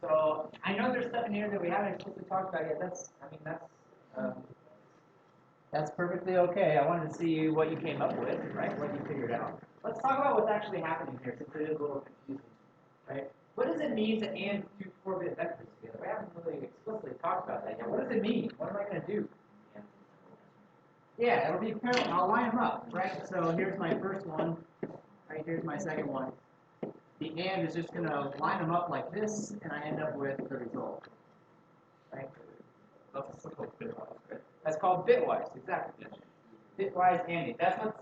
So I know there's stuff in here that we haven't explicitly talked about yet. That's perfectly okay. I wanted to see what you came up with, right? What you figured out. Let's talk about what's actually happening here, since it is a little confusing, right? What does it mean to AND 2 4-bit vectors together? We haven't really explicitly talked about that yet. What does it mean? What am I going to do? Yeah, it'll be parallel. I'll line them up, right? So here's my first one, right? Here's my second one. The AND is just going to line them up like this, and I end up with the result, right? That's called bitwise, right? That's called bitwise, exactly. Bitwise ANDing. That's what's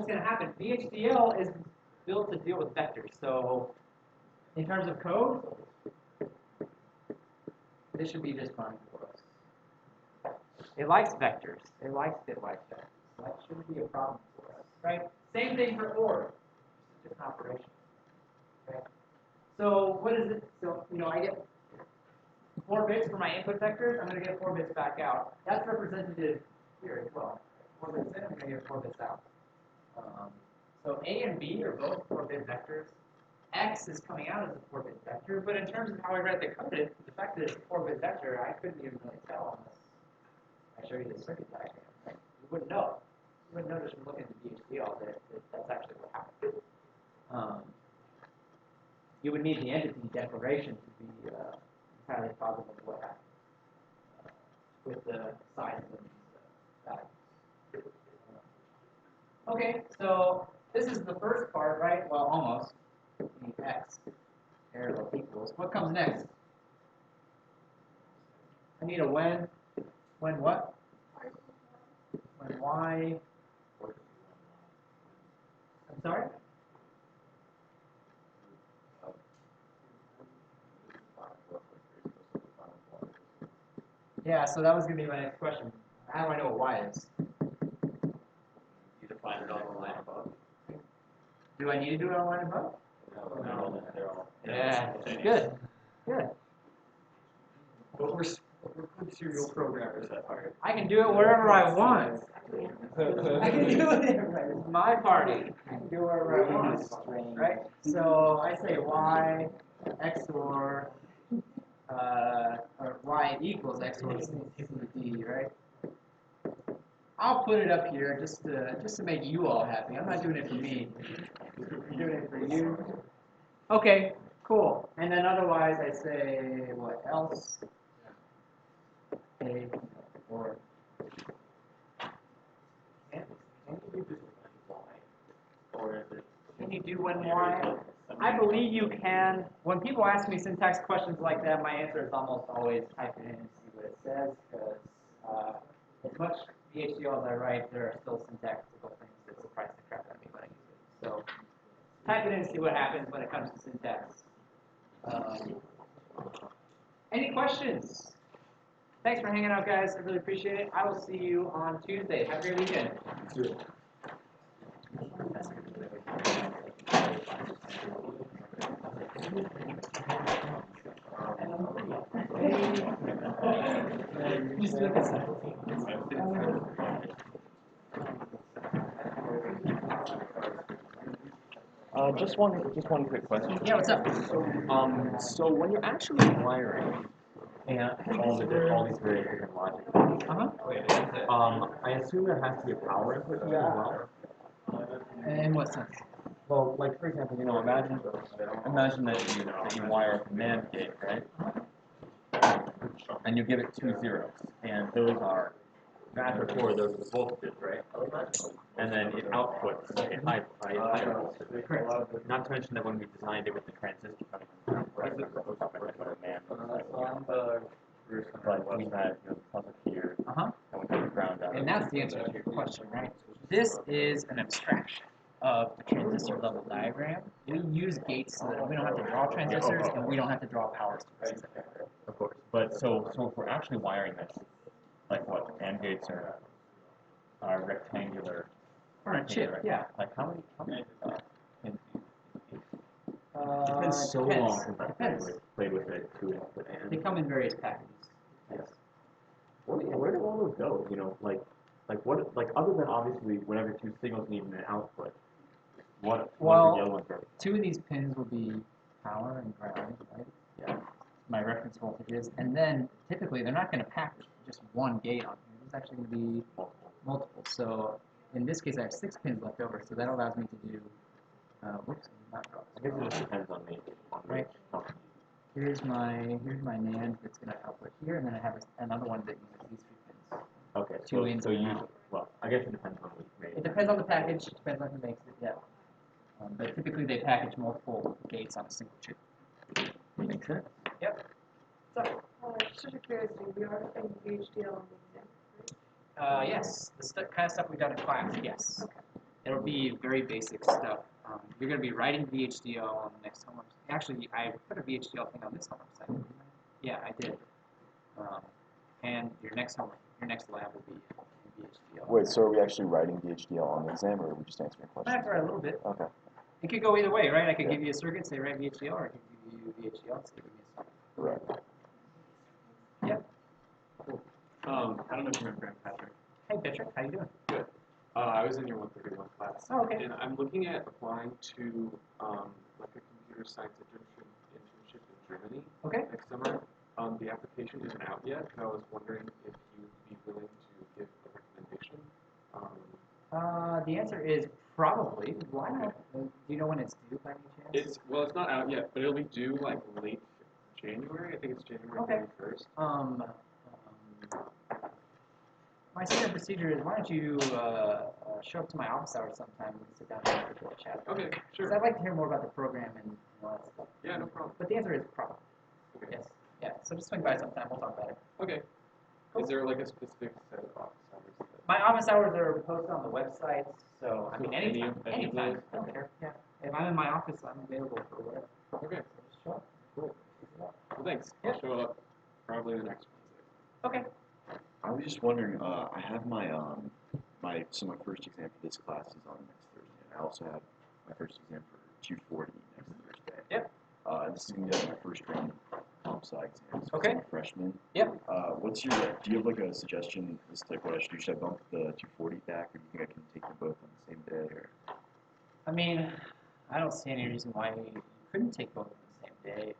going to happen. Vhdl is built to deal with vectors. So In terms of code, this should be just fine for us. It likes vectors. It likes bitwise vectors. So that shouldn't be a problem for us, right? Same thing for OR, just a different operation. Okay. So what is it? So I get 4 bits for my input vectors. I'm going to get 4 bits back out. That's representative here as well. 4 bits in, I'm going to get 4 bits out. So A and B are both 4-bit vectors. X is coming out as a 4-bit vector, but in terms of how I read the code, the fact that it's a 4-bit vector, I couldn't even really tell unless I show you the circuit diagram. Right? You wouldn't know. You wouldn't know just from looking at the Vhdl that that's actually what happened. You would need the entity declaration to be entirely positive of what happened with the size of these values. Okay, so this is the first part, right? Well, almost. The x arrow equals. What comes next? I need a when. When what? When y. I'm sorry? Yeah, so that was going to be my next question. How do I know what y is? You define it on the line above. Do I need to do it on line above? No, they're all. Yeah, good. Good. But we're good serial programmers at heart. I can do it wherever I want. I can do it everywhere. It's my party. I can do it wherever I want. Right? So I say y XOR or y equals XOR CD, right? I'll put it up here just to make you all happy. I'm not doing it for me. I'm doing it for you. Okay, cool. And then otherwise I say what else? A or can you do y? Or is it can you do when y? I believe you can. When people ask me syntax questions like that, my answer is almost always type it in and see what it says, because as much Vhdl as I write, there are still syntactical things that surprise the crap out of me when I use it. So type it in and see what happens when it comes to syntax. Any questions? Thanks for hanging out, guys. I really appreciate it. I will see you on Tuesday. Have a great weekend. Just one quick question. Yeah, what's up? So when you're actually wiring and all these various different logic, I assume there has to be a power input here as well. In what sense? Well, like for example, imagine that you wire a command gate, right? And you give it 2 zeros, and those are that before those are voltages, right? And then it outputs a high voltage. Not to mention that when we designed it with the transistor coming from the man, but we had the puzzle here, and we had the ground out. And that's the answer to your question, right? This is an abstraction of the transistor level diagram. We use gates so that we don't have to draw transistors and we don't have to draw power sources. Of course. But so if we're actually wiring this, like what, AND gates are rectangular. Or a chip, yeah. Like how many pins do you use? It's It's so long since I played with it, 2-input AND. They come in various packages. Yes. Where do all those go? Like other than obviously whenever 2 signals need an output, what are the yellow ones? 2 of these pins will be power and ground, right? Yeah. My reference voltages, and then typically they're not going to pack just one gate on here. There's actually going to be multiple. So in this case, I have 6 pins left over, so that allows me to do. Whoops, not draw. I guess it just depends on the right. Here's my NAND that's going to output here, and then I have another one that uses these 3 pins. Okay. 2 in. So well, I guess it depends on what you made. It depends on the package. Depends on who makes it. Yeah. But typically they package multiple gates on a single chip. Makes sense. Yep. So, Just out of curiosity, we are in Vhdl on the exam, right? yes, the kind of stuff we've done in class, yes. It'll be very basic stuff. You're going to be writing VHDL on the next homework. Actually, I put a VHDL thing on this homework site. Didn't I? Yeah, I did. And your next homework, your next lab will be in VHDL. Wait, so are we actually writing VHDL on the exam, or are we just answering I might questions? have to write a little bit. Okay. It could go either way, right? I could Yeah. give you a circuit, say write VHDL, or I could give you VHDL and say give me a circuit. Right. Yep. I don't know if you remember Patrick. Hey, Patrick, how you doing? Good. I was in your 131 class. Oh, okay. And I'm looking at applying to like a computer science internship in Germany Okay. next summer. The application isn't out yet, and I was wondering if you'd be willing to give a recommendation. The answer is probably. Why not? Do you know when it's due by any chance? It's not out yet, but it'll be due like late January. I think it's January Okay. 31st. My standard procedure is why don't you show up to my office hours sometime and we can sit down and have a quick chat. Okay, sure. Because I'd like to hear more about the program and all that stuff. Yeah, no problem. But the answer is probably. Okay. Yes. Yeah. So just swing by sometime. We'll talk about it. Okay. Cool. Is there like a specific set of office hours? My office hours are posted on the website, so I mean So anytime. any of Anytime. those? I don't care. Yeah. If I'm in my office, I'm available for whatever. Okay, So just show up. cool. Well, thanks. Yeah. I'll show up probably the next Wednesday. Okay. I was just wondering, I have my my first exam for this class is on next Thursday, and I also have my first exam for 240 next Thursday. Yep. This is gonna be like my first round of comp sci exams. Okay. I'm a freshman. Yep. Do you have like a suggestion as to like what I should do? Should I bump the 240 back, or do you think I can take them both on the same day? Or I mean, I don't see any reason why you couldn't take both on the same day.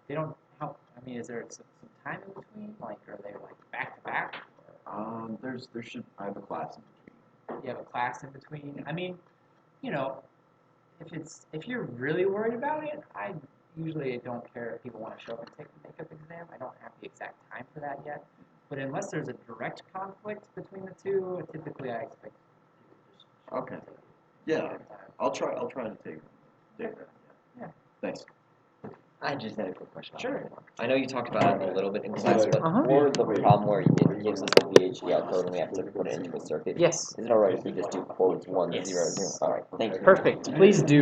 They don't help. I mean, is there some time in between? Like, are they like back to back? I have a class in between. You have a class in between. I mean, you know, if you're really worried about it, I usually don't care if people want to show up and take the makeup exam. I don't have the exact time for that yet. But unless there's a direct conflict between the two, typically I expect people to just show up Okay. and take it. Yeah, at the time. I'll try to take them. Yeah. Thanks. I just had a quick question. Sure. I know you talked about it a little bit in class, but Uh-huh. for the problem where it gives us the VHDL code and we have to put it into a circuit, Yes. is it alright if we just do quotes 1, Yes. 0, 0? Alright, thank you. Perfect. Please do.